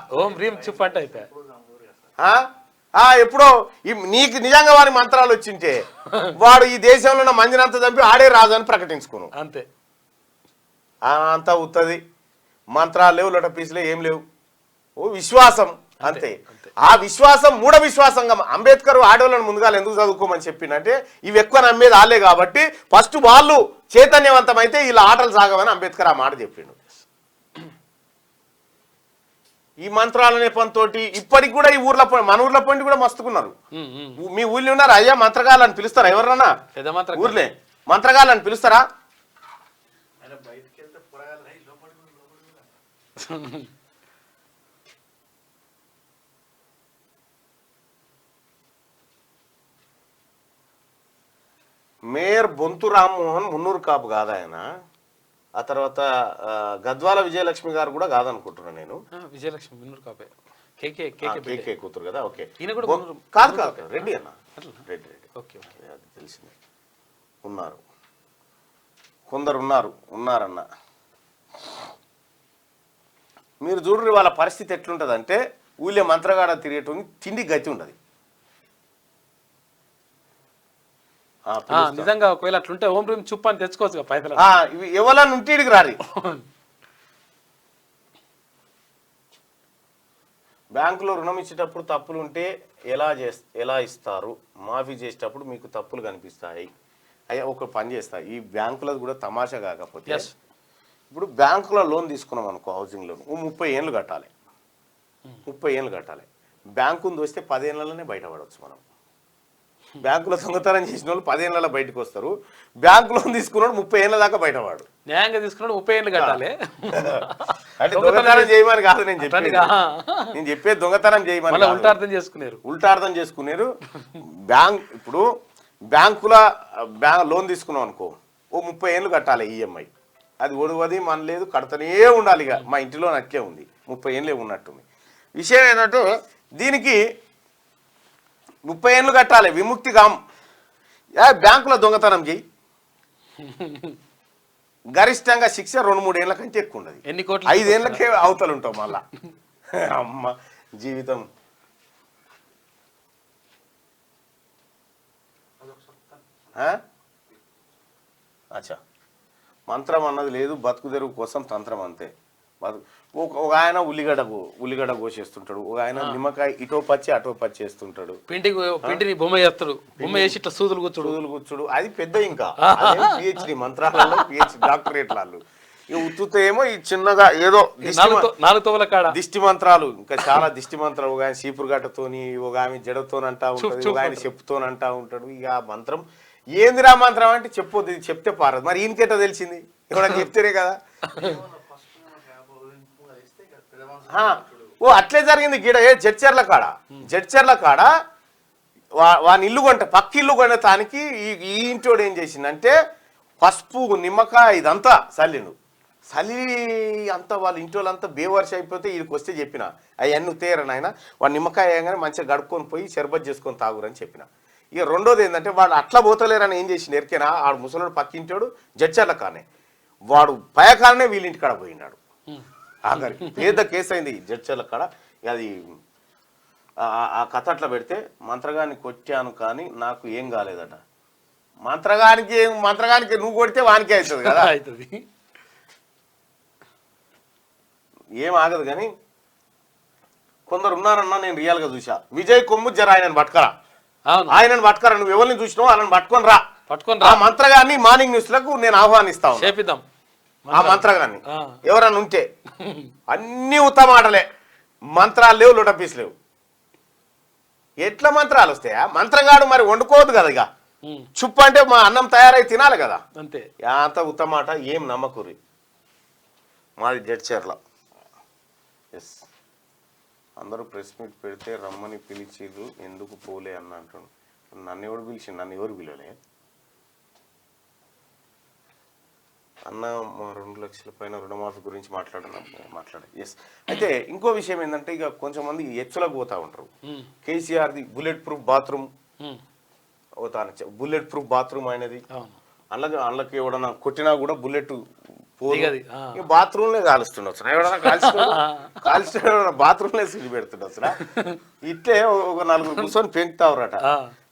ఎప్పుడో నీకు నిజంగా వారి మంత్రాలు వచ్చింటే వాడు ఈ దేశంలో ఉన్న మందినంతా చంపి ఆడే రాజు అని ప్రకటించుకోను. అంతే. అంతా ఉత్తది. మంత్రాలు లేవు, లొట పీసులే ఏం లేవు. ఓ విశ్వాసం. అంతే. ఆ విశ్వాసం మూఢ విశ్వాసంగా అంబేద్కర్ ఆడవాళ్ళని ముందుగా ఎందుకు చదువుకోమని చెప్పిందంటే ఇవి ఎక్కువ నమ్మేది వాళ్ళే కాబట్టి ఫస్ట్ వాళ్ళు చైతన్యవంతమైతే ఇలా ఆటలు సాగమని అంబేద్కర్ ఆ మాట చెప్పిండు. ఈ మంత్రాల నెపంతోటి ఇప్పటికి కూడా ఈ ఊర్లో మన ఊర్లో పండి కూడా మస్తుకున్నారు. మీ ఊళ్ళో ఉన్నారు అయ్యా మంత్రగాళ్ళని పిలుస్తారా ఎవరన్నా? ఊర్లే మంత్రగాళ్ళని పిలుస్తారా? మేయర్ బొంతు రామ్మోహన్ మున్నూరు కాపు కాదు ఆయన. ఆ తర్వాత గద్వాల విజయలక్ష్మి గారు కూడా కాదనుకుంటున్నాను నేను. విజయలక్ష్మి మున్నూరు కాపే, కేకే కూతురు కదా. ఓకే కాదు కాదు రెడ్డి అన్న, రెడ్డి ఓకే అది తెలిసింది. ఉన్నారు కొందరు ఉన్నారన్న. మీరు చూడండి వాళ్ళ పరిస్థితి ఎట్లుంటుంది అంటే ఊళ్ళో మంత్రగాడ తిరిగేటోని తిండి గతి ఉండదు. నిజంగా ఒకవేళ అట్లుంటే ఓం రూమ్ చుప్ అని తెచ్చుకోవచ్చు పైసలు. ఎవరన్నా ఉంటే ఇడికి రారి. బ్యాంకులో రుణం ఇచ్చేటప్పుడు తప్పులు ఉంటే ఎలా ఇస్తారు? మాఫీ చేసేటప్పుడు మీకు తప్పులు కనిపిస్తాయి. అయ్యా ఒక పని చేస్తా, ఈ బ్యాంకులో కూడా తమాషా కాకపోతే ఇప్పుడు బ్యాంకులో లోన్ తీసుకున్నాం అనుకో, హౌసింగ్ లోన్ 30 ఏళ్ళు కట్టాలి. 30 ఏళ్ళు కట్టాలి. బ్యాంకుని దోస్తే 10 ఏళ్ళలోనే బయటపడవచ్చు మనం. బ్యాంకులో దొంగతనం చేసిన వాళ్ళు 10 ఏళ్ళలో బయటకు వస్తారు. బ్యాంకు లోన్ తీసుకున్నాడు 30 ఏళ్ళ దాకా బయటవాడు. న్యాయంగా తీసుకున్నాడు 30 ఏళ్ళు కట్టాలి. అంటే దొంగతనం చేయమని కాదు నేను చెప్పేది, దొంగతనం చేయమని ఉల్టార్థం చేసుకున్నారు. ఇప్పుడు బ్యాంకుల లోన్ తీసుకున్నాం అనుకో, 30 ఏళ్ళు కట్టాలి ఈఎంఐ. అది ఒడవది మన లేదు, కడతనే ఉండాలి. ఇక మా ఇంటిలో నక్కే ఉంది, 30 ఏళ్ళే ఉన్నట్టుంది. విషయం ఏంటంటే దీనికి 30 ఏళ్ళు కట్టాలి, విముక్తి కామ్. బ్యాంకులో దొంగతనం చేయి, గరిష్టంగా శిక్ష 2-3 ఏళ్ళ కంటే ఎక్కువ ఉండదు. 5 ఏళ్ళకే అవతలు ఉంటావు మళ్ళా. అమ్మ జీవితం. అచ్చా, మంత్రం అన్నది లేదు, బతుకు తెరువు కోసం తంత్రం అంతే. ఒక ఆయన ఉల్లిగడ్డ కోసేస్తుంటాడు, ఒక ఆయన నిమ్మకాయ ఇటో పచ్చి అటో పచ్చి వేస్తుంటాడు, పిండిని బొమ్మ చేస్తాడు, బొమ్మ వేసి ఇట్లా సూదులు కూర్చుడు. అది పెద్ద ఇంకా పిహెచ్డి మంత్రాలలో పిహెచ్డి డాక్టరేట్లు. ఇక ఉత్తుతో ఏమో ఈ చిన్నగా ఏదో 4 తోవల కాడ దిష్టి మంత్రాలు, ఇంకా చాలా దిష్టి మంత్రాలు. ఒక ఆయన చీపురు గట్టతోని, ఒక ఆమె జడతోనంటా ఉంటాడు, ఒక ఆయన చెప్పుతోనంటా ఉంటాడు. ఇక ఆ మంత్రం ఏందిరా మంత్రం అంటే చెప్పొద్దు, ఇది చెప్తే పారదు. మరి ఈయనకేటో తెలిసింది, ఎవడని చెప్తేనే కదా. అట్లే జరిగింది గీడ. జడ్చర్ల కాడ వాని ఇల్లు కొంట, పక్క ఇల్లు కొంట తానికి ఈ ఇంటోడు ఏం చేసిందంటే పసుపు నిమ్మకాయ ఇదంతా చల్లిండు. చలి అంతా వాళ్ళ ఇంటి వాళ్ళంతా బేవర్ష అయిపోతే వీడికి వస్తే చెప్పిన అవన్నీ తేరని ఆయన వాడు నిమ్మకాయ వేయగానే మంచిగా గడుపుకొని పోయి షర్బత్ చేసుకొని తాగురని చెప్పిన. ఇక రెండోది ఏంటంటే వాడు అట్లా పోతలేరని ఏం చేసిండు ఎరికేనా, ఆడు ముసలోడు పక్కింటాడు జడ్చర్ల కానే, వాడు పయకాలనే వీళ్ళింటి కాడ పోయినాడు. ఆఖరికి పెద్ద కేసు అయింది జడ్చర్ల కాడ. అది ఆ కథ అట్లా పెడితే మంత్రగాన్ని కొట్టాను కానీ నాకు ఏం కాలేదట. మంత్రగానికి నువ్వు కొడితే వానికే అవుతుంది కదా, అవుతుంది, ఏం ఆగదు. కానీ కొందరు ఉన్నారన్నా, నేను రియల్గా చూసా. విజయ్ కొమ్ము జర ఆయనను పట్టుకరా, నువ్వు ఎవరిని చూసినావు వాళ్ళని పట్టుకొని రా. ఆ మంత్రగాన్ని మార్నింగ్ న్యూస్ లకు నేను ఆహ్వానిస్తాను. ఆ మంత్రగాన్ని ఎవరన్నా ఉంటే అన్ని ఉత్తమాటలే, మంత్రాలు లేవు, లొటపీస్ లేవు. ఎట్లా మంత్రాలు వస్తాయా? మంత్రగాడు మరి వండుకోవద్దు కదా, ఇక చుప్పు అంటే మా అన్నం తయారై తినాలి కదా, అంతే. అంత ఉత్తమాట ఏం నమ్మకూరి. మాది జడ్చర్ల. ఎస్, అందరూ ప్రెస్ మీట్ పెడితే రమ్మని పిలిచిరు, ఎందుకు పోలే అన్న అంటాడు. నన్ను ఎవరు పిలిచి, నన్ను ఎవరు పిలవలే అన్న. మా 2 లక్షల పైన రుణమాఫీ గురించి మాట్లాడారు. ఎస్. అయితే ఇంకో విషయం ఏంటంటే, ఇక కొంచెం మంది ఎచ్చులకు పోతా ఉంటారు. కేసీఆర్ది bullet proof bathroom bullet proof bathroom అయినది. అందులోకి ఎవడన్నా కొట్టినా కూడా బుల్లెట్ బాత్రూమ్లే కాలుస్తుండొచ్చు, ఎవడన్నా కాల్చిన బాత్రూమ్లే సిడి పెడుతుండొచ్చురా. ఇట్లే ఒక 4 కూర్చొని పెంకుతావురట.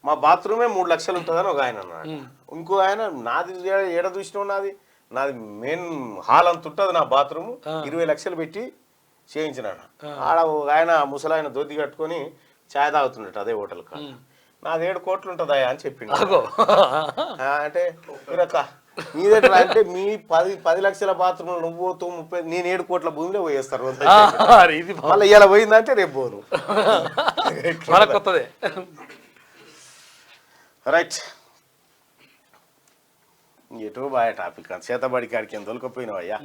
మా బాత్రూమే 3 లక్షలు ఉంటుందని ఒక ఆయన అన్నాడు. ఇంకో ఆయన నాది ఏడ చూసినావు, నాది మెయిన్ హాల్ అంత ఉంటుంది నా బాత్రూమ్, 20 లక్షలు పెట్టి చేయించినాడు. ఆడ ఆయన ముసలాయన దొద్ది కట్టుకొని ఛాయ్ తాగుతున్నట్టు అదే హోటల్ కాడ. నాది 7 కోట్లు ఉంటుందా అని చెప్పిండు. అంటే మీరక్క మీదెట్లా అంటే మీ 10 లక్షల బాత్రూమ్ నువ్వు పోతూ 30 నేను 7 కోట్ల భూమిలో పోయేస్తారు మళ్ళీ ఇలా పోయిందంటే రేపు పోను. కొత్తదే రైట్. ఎటో బాగా టాపిక్ చేతబడి కాడికి ఎంత తొలకపోయినావు అయ్యా.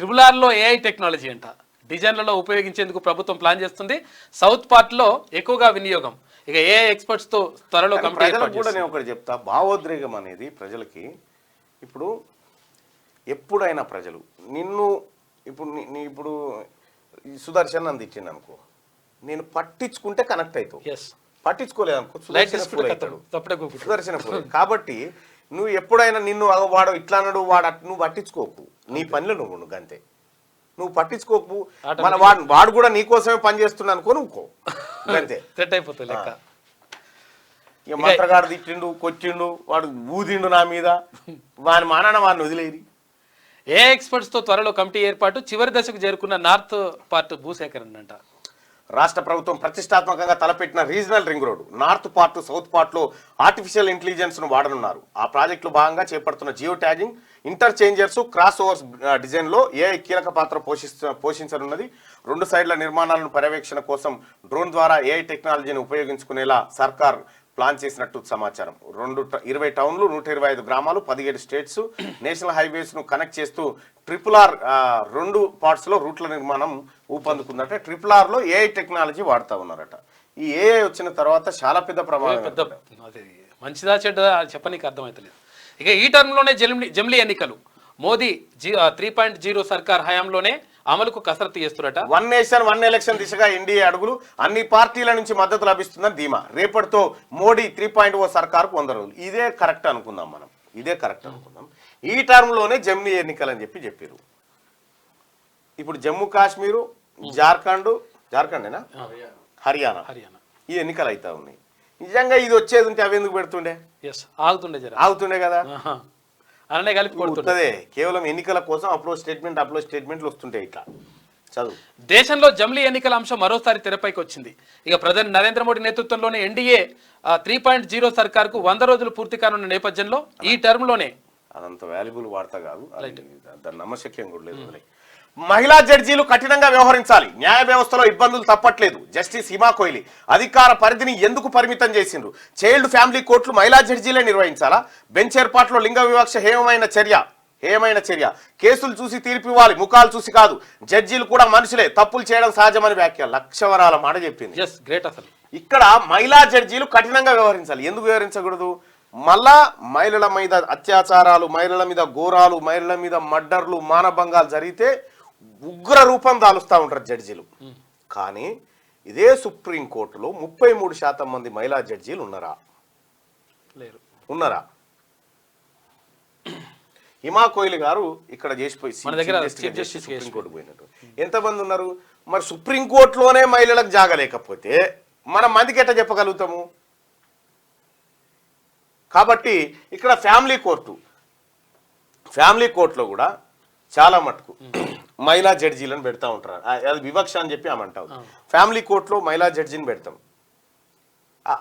RRRలో ఏఐ టెక్నాలజీ అంట డిజైన్లలో ఉపయోగించేందుకు ప్రభుత్వం ప్లాన్ చేస్తుంది. సౌత్ పార్ట్లో ఎక్కువగా వినియోగం. ఇక ఏఐ ఎక్స్పర్ట్స్ తో త్వరలో ప్రజలకు కూడా నేను ఒకటి చెప్తా, భావోద్రేకం అనేది ప్రజలకి ఇప్పుడు ఎప్పుడైనా ప్రజలు నిన్ను ఇప్పుడు సుదర్శన్ నన్ను తిట్టింది అనుకో, నేను పట్టించుకుంటే కనెక్ట్ అవుతావు, పట్టించుకోలేదు అనుకో సుదర్శన పూల. కాబట్టి నువ్వు ఎప్పుడైనా నిన్ను వాడు ఇట్లా అన్నాడు వాడు నువ్వు పట్టించుకోకు, నీ పనిలో నువ్వు అంతే, నువ్వు పట్టించుకోకు. మన వాడు కూడా నీకోసమే పని చేస్తున్నా అనుకో నువ్వుకో అంతే, సెట్ అయిపోతుంది లెక్క. ఇక మంత్రగాడు తిట్టిండు కొట్టిండు వాడు ఊదిండు నా మీద, వాని మానాన వాడిని వదిలేది. ఏ ఎక్స్పర్ట్స్ తో త్వరలో కమిటీ ఏర్పాటు. చివరి దశకు చేరుకున్న నార్త్ పార్ట్ భూసేకరణ అంట. రాష్ట్ర ప్రభుత్వం ప్రతిష్టాత్మకంగా తలపెట్టిన regional ring road north part south పార్ట్లో ఆర్టిఫిషియల్ ఇంటెలిజెన్స్ ను వాడనున్నారు. ఆ ప్రాజెక్టులో భాగంగా చేపడుతున్న geo tagging, interchangers, cross overs design లో ఏఐ కీలక పాత్ర పోషించనున్నది. 2 సైడ్ల నిర్మాణాలను పర్యవేక్షణ కోసం డ్రోన్ ద్వారా ఏఐ టెక్నాలజీని ఉపయోగించుకునేలా సర్కార్ ప్లాన్ చేసినట్టు సమాచారం. 20 టౌన్లు, 125 గ్రామాలు, 17 స్టేట్స్, నేషనల్ హైవేస్ ను కనెక్ట్ చేస్తూ RRR 2 పార్ట్స్ లో రూట్ల నిర్మాణం ఊపందుకుందట. RRR లో ఏఐ టెక్నాలజీ వాడుతూ ఉన్నారట. ఈ ఏఐ వచ్చిన తర్వాత చాలా పెద్ద ప్రమాదం. మంచిదా చెడ్డదా చెప్పనీకి అర్థమవుతలేదు. ఇక ఈ టర్మ్ లోనే జమిలీ ఎన్నికలు. మోదీ 3.0 సర్కార్ హయాంలోనే అమలుకు కసరత్తు చేస్తున్నట. 1 నేషన్ 1 ఎలక్షన్ దిశగా ఎన్డీఏ అడుగులు. అన్ని పార్టీల నుంచి మద్దతు లభిస్తుందని ధీమా. రేపటితో మోడీ 3.0 సర్కార్కు 100 రోజులు. ఇదే కరెక్ట్ అనుకుందాం మనం, ఇదే కరెక్ట్ అనుకుందాం. ఈ టర్మ్ లోనే జమిలీ ఎన్నికలు అని చెప్పారు. ఇప్పుడు జమ్మూ కాశ్మీరు, జార్ఖండేనా, హర్యానా ఈ ఎన్నికలు అవుతా ఉన్నాయి. నిజంగా ఇది వచ్చేది ఉంటే అవి ఎందుకు పెడుతుండే? ఆగుతుండే కదా, అలానే కలిపి కొడుతుండే. కేవలం ఎన్నికల కోసం అప్లోడ్ స్టేట్మెంట్లు వస్తుంటాయి. ఇట్లా చదువు. దేశంలో జమిలీ ఎన్నికల అంశం మరోసారి తెరపైకి వచ్చింది. ఇక ప్రధాని నరేంద్ర మోడీ నేతృత్వంలోని ఎన్డీఏ 3.0 సర్కార్కు 100 రోజులు పూర్తి కానున్న నేపథ్యంలో ఈ టర్మ్ లోనే అదంత వాల్యుబుల్ వార్త కాదు, దాని నమ్మశక్యం కూడా లేదు. మహిళా జడ్జీలు కఠినంగా వ్యవహరించాలి. న్యాయ వ్యవస్థలో ఇబ్బందులు తప్పట్లేదు. జస్టిస్ హిమా కోహ్లీ అధికార పరిధిని ఎందుకు పరిమితం చేసిండ్రు? చైల్డ్ ఫ్యామిలీ కోర్టులు మహిళా జడ్జీలే నిర్వహించాలా? బెంచ్ ఏర్పాట్లో లింగ వివక్ష హేయమైన చర్య. కేసులు చూసి తీర్పు ఇవ్వాలి, ముఖాలు చూసి కాదు. జడ్జీలు కూడా మనుషులే, తప్పులు చేయడం సహజమని వ్యాఖ్య. లక్షవరాల మాట చెప్పింది. ఇక్కడ మహిళా జడ్జీలు కఠినంగా వ్యవహరించాలి. ఎందుకు వ్యవహరించకూడదు? మళ్ళా మహిళల మీద అత్యాచారాలు, మహిళల మీద ఘోరాలు, మహిళల మీద మర్డర్లు, మానభంగాలు జరిగితే ఉగ్ర రూపం దాలుస్తూ ఉంటారు జడ్జీలు. కానీ ఇదే సుప్రీంకోర్టులో 33% మంది మహిళా జడ్జీలు ఉన్నారా? హిమా కోహ్లీ గారు ఇక్కడ చేసిపోయి సుప్రీంకోర్టు పోయినట్టు ఎంతమంది ఉన్నారు? మరి సుప్రీంకోర్టులోనే మహిళలకు జాగలేకపోతే మనం మందికి ఎట్లా చెప్పగలుగుతాము? కాబట్టి ఇక్కడ ఫ్యామిలీ కోర్టులో కూడా చాలా మటుకు మహిళా జడ్జీలను పెడతా ఉంటారు. అది వివక్ష అని చెప్పి ఆమె అంటావు. ఫ్యామిలీ కోర్టులో మహిళా జడ్జిని పెడతాం.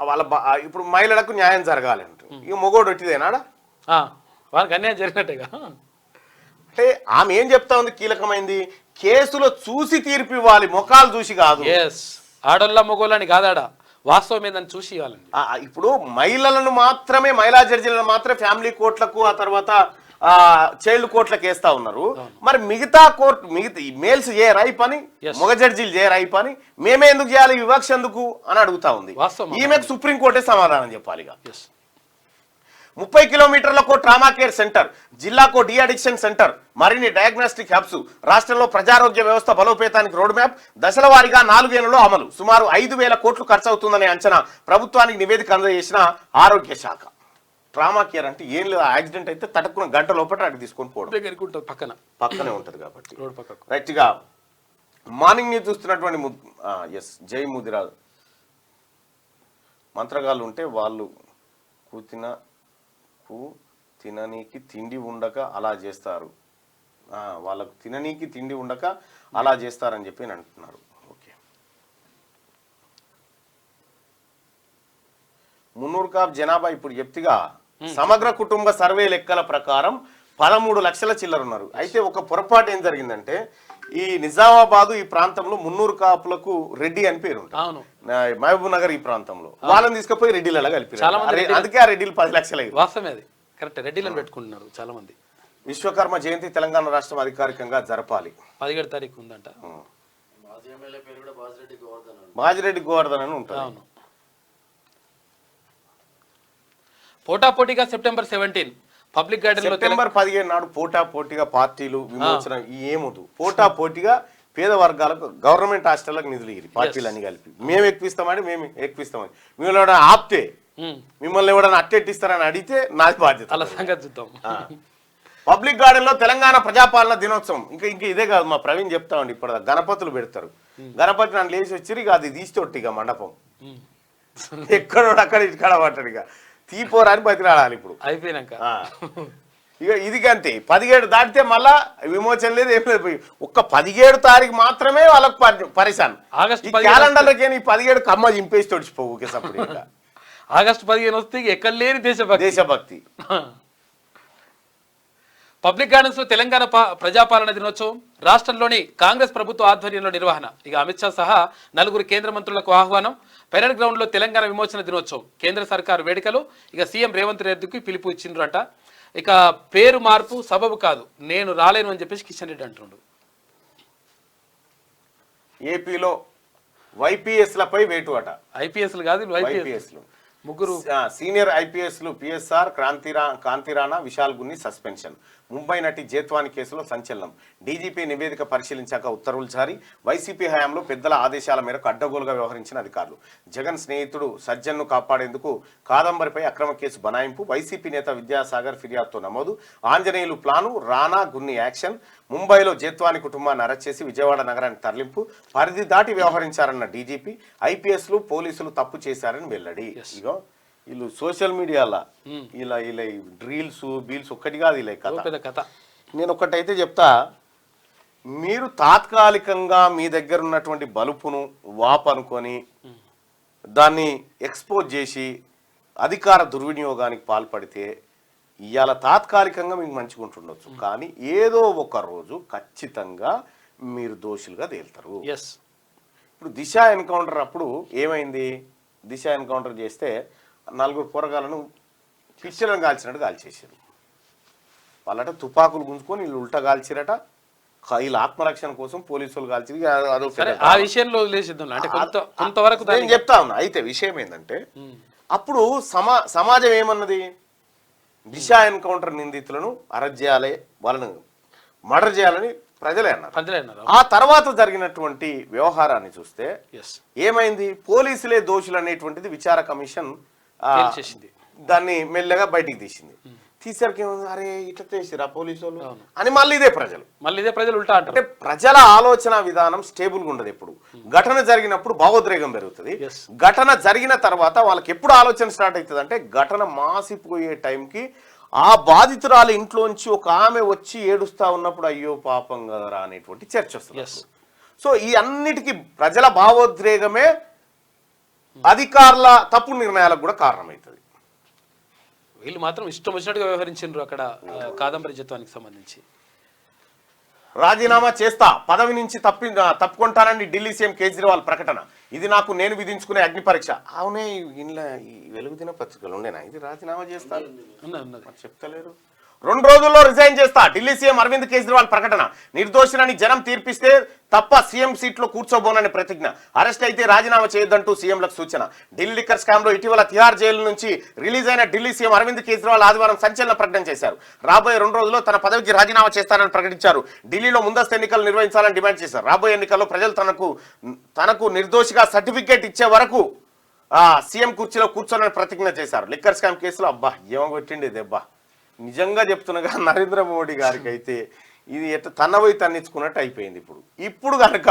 వాళ్ళ ఇప్పుడు మహిళలకు న్యాయం జరగాలి అంటారు. ఇక మొగోడు వచ్చిదేనాడా వాళ్ళకి అన్యాయం జరిగినట్టుగా. అంటే ఆమె ఏం చెప్తా ఉంది? కీలకమైంది, కేసులో చూసి తీర్పు ఇవ్వాలి, ముఖాలు చూసి కాదు. ఆడోళ్ళ మొగోళ్ళని కాదాడా, వాస్తవం ఏందని చూసి ఇవ్వాలండి. ఇప్పుడు మహిళా జడ్జీలను మాత్రమే ఫ్యామిలీ కోర్టులకు, ఆ తర్వాత చైల్డ్ కోర్టులకు వేస్తా ఉన్నారు. మరి మిగతా మేల్స్ చేయరా ఈ పని? మగ జడ్జీలు చేయరా ఈ పని? మేమే ఎందుకు చేయాలి? వివక్ష ఎందుకు అని అడుగుతా ఉంది. ఈమెకు సుప్రీంకోర్టే సమాధానం చెప్పాలి. 30 కిలోమీటర్లకు ట్రామా కేర్ సెంటర్, జిల్లాకు డి అడిక్షన్ సెంటర్, మరిన్ని డయాగ్నోస్టిక్ హబ్స్. రాష్ట్రంలో ప్రజారోగ్య వ్యవస్థ బలోపేతానికి రోడ్ మ్యాప్. దశల వారీగా 4 ఏళ్లలో అమలు. సుమారు 5,000 కోట్లు ఖర్చు అవుతుందనే అంచనా. ప్రభుత్వానికి నివేదిక అందజేసిన ఆరోగ్య శాఖ. ట్రామా కేర్ అంటే ఏం లేదు, యాక్సిడెంట్ అయితే తట్టుకున్న గంట లోపల అడిగి తీసుకొని పోవడం, పక్కనే ఉంటుంది కాబట్టి. రైట్ గా మార్నింగ్ న్యూస్ చూస్తున్నటువంటి జై ముదిరాజ్ మంత్రగాళ్ళు ఉంటే వాళ్ళు తిననీకి తిండి ఉండక అలా చేస్తారు. వాళ్ళకు తిననీకి తిండి ఉండక అలా చేస్తారని చెప్పి అంటున్నారు. ఓకే, మున్నూరు కాపు జనాభా ఇప్పుడు చెప్తిగా సమగ్ర కుటుంబ సర్వే లెక్కల ప్రకారం 13 లక్షల చిల్లర ఉన్నారు. అయితే ఒక పొరపాటు ఏం జరిగిందంటే ఈ నిజామాబాదు ఈ ప్రాంతంలో మున్నూరు కాపులకు రెడ్డి అని పేరు ఉంటుంది. మహబూబ్ నగర్ ఈ ప్రాంతంలో వాళ్ళని తీసుకుపోయి రెడ్డిలలో కలిపి అందుకే ఆ రెడ్డిలు 10 లక్షలు అయ్యి. వాస్తవమే, అది కరెక్ట్. రెడ్డిలను పెట్టుకుంటున్నారు చాలా మంది. విశ్వకర్మ జయంతి తెలంగాణ రాష్ట్రం అధికారికంగా జరపాలి. 17 తారీఖు ఉందంట. బాజిరెడ్డి గోవర్ధన్ అని ఉంటుంది. పోటాపోటీగా సెప్టెంబర్ 17 పబ్లిక్ గార్డెన్ సెప్టెంబర్ 15 నాడు పోటాపోటీగా పార్టీలు విమోచన ఏమవుతు పోటాపోటీగా పేద వర్గాలకు గవర్నమెంట్ హాస్టళ్లకు నిధులు ఇరి పార్టీలు అన్ని కలిపి మేము ఎక్కువిస్తామని మిమ్మల్ని ఆప్తే మిమ్మల్ని ఎవడన్నా అట్టెట్టిస్తారని అడిగితే నాది బాధ్యత. అలా సంగతి చూద్దాం. పబ్లిక్ గార్డెన్ లో తెలంగాణ ప్రజాపాలన దినోత్సవం ఇంకా ఇదే కాదు, మా ప్రవీణ్ చెప్తామండి. ఇప్పుడు గణపతులు పెడతారు, గణపతి నన్ను లేచి వచ్చి ఇక అది తీసి ఇక మండపం ఎక్కడోడు అక్కడ ఇక్కడ పట్టాడు, ఇక తీపోరాని బతిరాడాలి. ఇప్పుడు అయిపోయినాక ఇక ఇది అంతే. 17 దాటితే మళ్ళా విమోచన లేదు, ఏం లేదు. ఒక్క 17 తారీఖు మాత్రమే వాళ్ళకు పరిశాన్. క్యాలెండర్లకి 17 కమ్మ చింపేసి తొడిచిపోవు ఒకేసప్పుడు. ఆగస్టు 15 వస్తే ఎక్కడ లేని దేశభక్తి. పబ్లిక్ గార్డెన్స్ లో తెలంగాణ ప్రజాపాలన దినోత్సవం రాష్ట్రంలోని కాంగ్రెస్ ప్రభుత్వ ఆధ్వర్యంలో నిర్వహణ. ఇక అమిత్ షా సహా 4 కేంద్ర మంత్రులకు ఆహ్వానం. పెరేడ్ గ్రౌండ్ లో తెలంగాణ విమోచన దినోత్సవం కేంద్ర సర్కారు వేడుకలు. ఇక సీఎం రేవంత్ రెడ్డికి పిలుపు ఇచ్చిండ్రట. ఇక పేరు మార్పు సబబు కాదు, నేను రాలేను అని చెప్పేసి కిషన్ రెడ్డి అంటుండు. ఏపీలో వైపీఎస్లపై వేటు అట. ఐపీఎస్లు కాదు, వైపీఎస్లు. ముగ్గురు సీనియర్ ఐపీఎస్లు పిఎస్ఆర్, కాంతిరాణా, విశాల్ గున్ని సస్పెన్షన్. ముంబై నటి జేత్వాని కేసులో సంచలనం. డీజీపీ నివేదిక పరిశీలించాక ఉత్తర్వులు జారీ. వైసీపీ హయాంలో పెద్దల ఆదేశాల మేరకు అడ్డగోలుగా వ్యవహరించిన అధికారులు. జగన్ స్నేహితుడు సజ్జన్ను కాపాడేందుకు కాదంబరిపై అక్రమ కేసు బనాయింపు. వైసీపీ నేత విద్యాసాగర్ ఫిర్యాదుతో నమోదు. ఆంజనేయులు ప్లాను, రానా గున్ని యాక్షన్. ముంబైలో జేత్వాని కుటుంబాన్ని అరెస్ట్ చేసి విజయవాడ నగరానికి తరలింపు. పరిధి దాటి వ్యవహరించారన్న డీజీపీ. ఐపీఎస్లు పోలీసులు తప్పు చేశారని వెల్లడి. ఇగో వీళ్ళు సోషల్ మీడియాలో ఇలా రీల్స్ బీల్స్ ఒక్కటి కాదు ఇలా కథ. నేను ఒకటైతే చెప్తా, మీరు తాత్కాలికంగా మీ దగ్గర ఉన్నటువంటి బలుపును వాపనుకొని దాన్ని ఎక్స్పోజ్ చేసి అధికార దుర్వినియోగానికి పాల్పడితే ఇవాళ తాత్కాలికంగా మీకు మంచిగా ఉంటుండొచ్చు, కానీ ఏదో ఒక రోజు ఖచ్చితంగా మీరు దోషులుగా తేలుతారు. ఇప్పుడు దిశ ఎన్కౌంటర్ అప్పుడు ఏమైంది? దిశ ఎన్కౌంటర్ చేస్తే 4 పోరగాలను పిచ్చలను కాల్చినట్టు కాల్చేసారు. వాళ్ళట తుపాకులు గుంజుకొని వీళ్ళు ఉల్టా కాల్చిరట. వీళ్ళ ఆత్మరక్షణ కోసం పోలీసులు కాల్చి ఆ విషయంలో కొంతవరకు నేను చెప్తా ఉన్నా. అయితే విషయం ఏంటంటే అప్పుడు సమాజం ఏమన్నది? దిశ ఎన్కౌంటర్ నిందితులను అరెస్ట్ చేయాలి, వాళ్ళను మర్డర్ చేయాలని ప్రజలే అన్నారు. ఆ తర్వాత జరిగినటువంటి వ్యవహారాన్ని చూస్తే ఏమైంది? పోలీసులే దోషులు అనేటువంటిది విచార కమిషన్ దాన్ని మెల్లగా బయటికి తీసింది. తీసరికి ఏముంది, అరే ఇట్లా చేసిరా పోలీసు వాళ్ళు అని మళ్ళీ ఇదే ప్రజలు ఉల్టా అంటే ప్రజల ఆలోచన విధానం స్టేబుల్గా ఉండదు. ఎప్పుడు ఘటన జరిగినప్పుడు భావోద్రేకం పెరుగుతుంది. ఘటన జరిగిన తర్వాత వాళ్ళకి ఎప్పుడు ఆలోచన స్టార్ట్ అవుతుంది అంటే ఘటన మాసిపోయే టైంకి ఆ బాధితురాలు ఇంట్లోంచి ఒక ఆమె వచ్చి ఏడుస్తా ఉన్నప్పుడు అయ్యో పాపం కదరా అనేటువంటి చర్చ వస్తుంది. సో ఈ అన్నిటికీ ప్రజల భావోద్రేకమే అధికారుల తప్పు నిర్ణయాలకు కూడా కారణమవుతుంది. వీళ్ళు మాత్రం ఇష్టం వచ్చినట్టుగా వ్యవహరించారు అక్కడ కాదంబరి జత్వానికి సంబంధించి. రాజీనామా చేస్తా, పదవి నుంచి తప్పుకుంటానని ఢిల్లీ సీఎం కేజ్రీవాల్ ప్రకటన. ఇది నేను విధించుకునే అగ్ని పరీక్ష. అవునే ఇలా ఈ వెలుగుదిన పత్రికలు ఉండేనా ఇది రాజీనామా చేస్తా చెప్తలేరు. 2 రోజుల్లో రిజైన్ చేస్తా, ఢిల్లీ సీఎం అరవింద్ కేజ్రీవాల్ ప్రకటన. నిర్దోషులని జనం తీర్పిస్తే తప్ప సీఎం సీట్లో కూర్చోబోనని ప్రతిజ్ఞ. అరెస్ట్ అయితే రాజీనామా చేయొద్దంటూ సీఎంలకు సూచన. ఢిల్లీ లిక్కర్ స్కామ్ లో ఇటీవల తిహార్ జైలు నుంచి రిలీజ్ అయిన ఢిల్లీ సీఎం అరవింద్ కేజ్రీవాల్ ఆదివారం సంచలన ప్రకటన చేశారు. రాబోయే 2 రోజుల్లో తన పదవికి రాజీనామా చేస్తానని ప్రకటించారు. ఢిల్లీలో ముందస్తు ఎన్నికలు నిర్వహించాలని డిమాండ్ చేశారు. రాబోయే ఎన్నికల్లో ప్రజలు తనకు నిర్దోషిగా సర్టిఫికేట్ ఇచ్చే వరకు సీఎం కుర్చీలో కూర్చోనని ప్రతిజ్ఞ చేశారు. లిక్కర్ స్కామ్ కేసులో అబ్బా ఏమగొట్టిండి దెబ్బా. నిజంగా చెప్తున్నగా నరేంద్ర మోడీ గారికి అయితే ఇది తనవై తన్నించుకున్నట్టు అయిపోయింది. ఇప్పుడు కనుక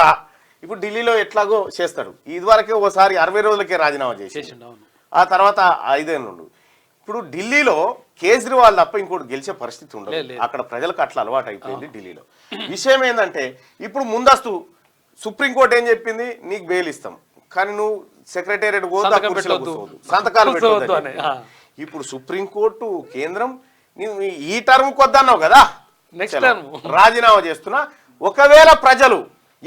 ఇప్పుడు ఢిల్లీలో ఎట్లాగో చేస్తాడు. ఇదివరకే ఒకసారి 60 రోజులకే రాజీనామా చేసి ఆ తర్వాత 5 ఏళ్ళు ఇప్పుడు ఢిల్లీలో కేజ్రీవాల్ తప్ప ఇంకోటి గెలిచే పరిస్థితి ఉండదు. లేదు. అక్కడ ప్రజలకు అట్లా అలవాటు అయిపోయింది ఢిల్లీలో. విషయం ఏంటంటే ఇప్పుడు ముందస్తు సుప్రీంకోర్టు ఏం చెప్పింది, నీకు బెయిల్ ఇస్తాం కానీ నువ్వు సెక్రటేరియట్ సంతకం పెట్టొద్దు. సంతకాలు కూర్చోవద్దు పెట్టొద్దు అని. ఇప్పుడు సుప్రీంకోర్టు కేంద్రం నీవు ఈ టర్మ్ కొద్దన్నావు కదా, నెక్స్ట్ చలో, టర్మ్ రాజీనామా చేస్తున్నా. ఒకవేళ ప్రజలు